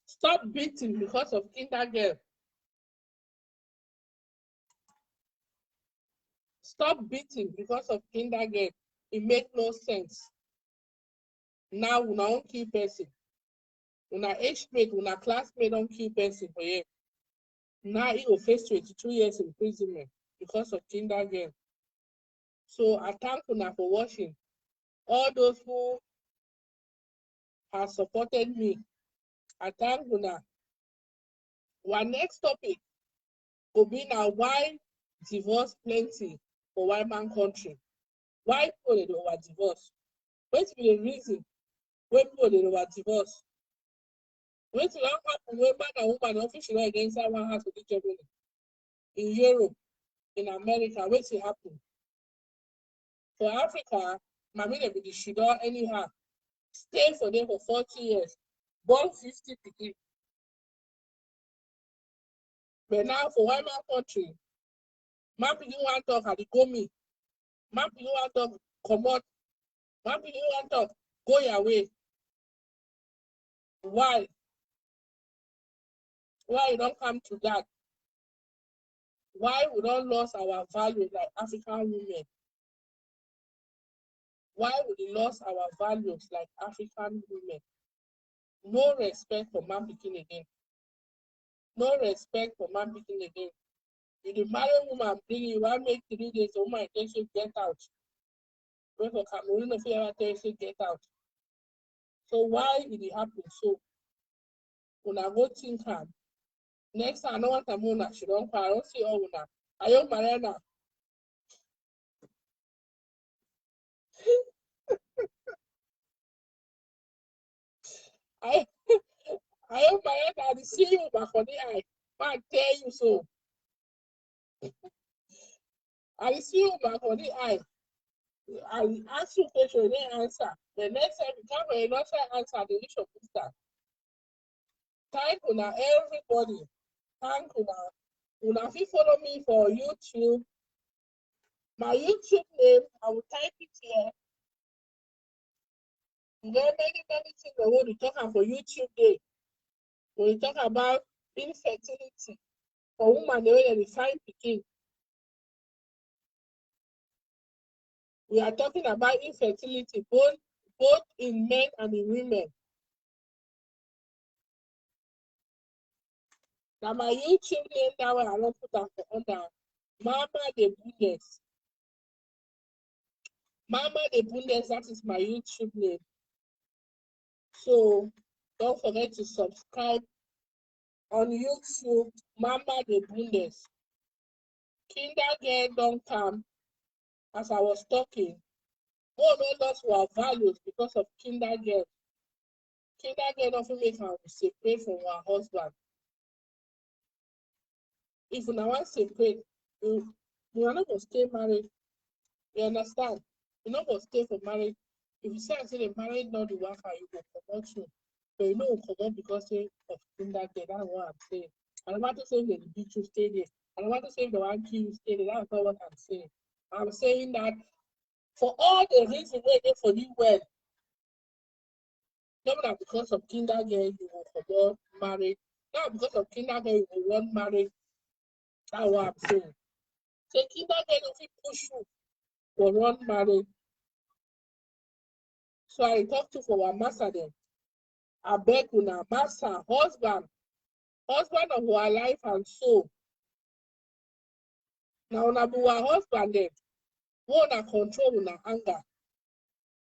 Stop beating because of Kindergeld. Stop beating because of Kindergeld. It makes no sense. Now we don't kill person. Una age mate, una classmate don't kill person for you. Now he will face 22 years imprisonment because of Kindergeld. So I thank una for watching. All those who have supported me, I thank una. Our next topic will be now why divorce plenty for white man country. Why people dey over divorce? Wetin be the reason wey people dey over divorce? Wetin don happen wey man and woman don fit share against one house with each other? In Europe, in America, wetin happen? For Africa, mami dey be the shidor anyhow. Stay for them for 40 years, born 50 pikin. But now for white man country, man pikin wan talk at the go me. Man pikin wan talk comot. Man pikin wan talk go your way. Why? Why you don't come to that? Why we don't lose our values like African women? Why we lose our values like African women? No respect for man picking again. No respect for man picking again. If the married woman bring you, why make 3 days, the woman tell you get out. When for Cameroon, if you ever tell you get out. So why did it happen? So when I go think hard, next time I know what I'm on, she don't cry. I don't see all una. Are you married now? I am married now. I see you back on the eye. Man, tell you so. I see you back on the eye. I will ask you question, then answer. The next time you come and not answer, the issue of that. Thank you now, everybody. Thank you now. Una fit follow me for YouTube. My YouTube name, I will type it here. There are many things I want to talk about for YouTube day. When we talk about infertility for women, the way they find pikin. We are talking about infertility both in men and in women. Now my YouTube name that one I don't put am for under Mama the Bundes. Mama the Bundes, that is my YouTube name. So don't forget to subscribe on YouTube, Mama the Bundes. Kindergeld don't come. As I was talking, more of us our values because of Kindergeld. Kindergeld often make am separate from our husband. If una wan separate, una no go stay married. You understand? You no go stay for marriage. If you say the marriage not the work out, you go comot soon. But you no go comot because of Kindergeld. That's what I'm saying. I don't want to say if they beat you, stay there. I don't want to say if they want to kill you, stay there. That's not what I'm saying. I'm saying that for all the reasons wey dey for you well, not that because of Kindergeld you will comot marriage. Not because of Kindergeld you will want marriage. That's what I'm saying. Say Kindergeld no fit push you for run marriage. So I talk to for our master dem. Abeg una master, husband of our life and soul. Na una be our husband dem. Make una control una anger.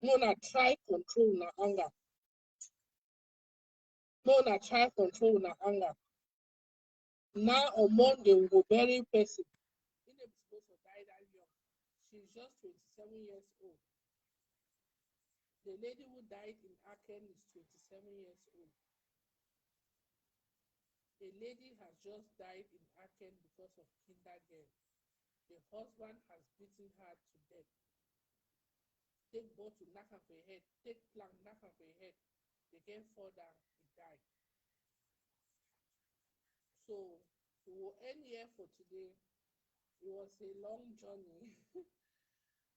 Make una try control una anger. Make una try control una anger. Now on Monday we go bury person. He no be supposed to die that young. She's just 27 years old. The lady who died in Aachen is 27 years old. A lady has just died in Aachen because of Kindergeld. The husband has beaten her to death. Take bottle, knock am for her head. Take plank, knock am for her head. The girl fall down, he died. So we will end here for today. It was a long journey,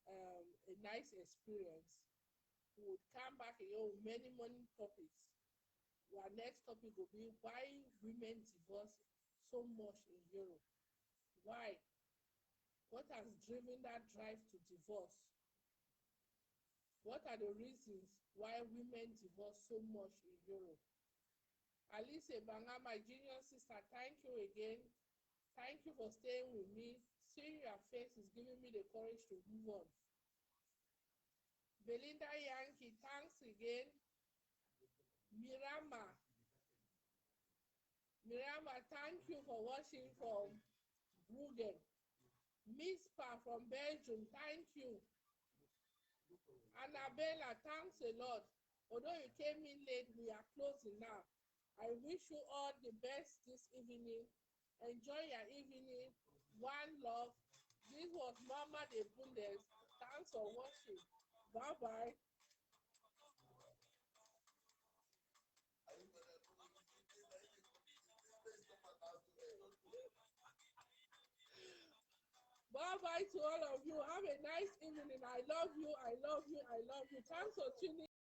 a nice experience. We would come back again with many topics. Our next topic will be why women divorce so much in Europe. Why? What has driven that drive to divorce? What are the reasons why women divorce so much in Europe? Alice Banga, my junior sister, thank you again. Thank you for staying with me. Seeing your face is giving me the courage to move on. Belinda Yankee, thanks again. Mirama, thank you for watching from Bruggen. Miss Pa from Belgium, thank you. Annabella, thanks a lot. Although you came in late, we are closing now. I wish you all the best this evening. Enjoy your evening. One love. This was Mama de Bundes. Thanks for watching. Bye-bye. Bye-bye to all of you. Have a nice evening. I love you. I love you. I love you. Thanks for tuning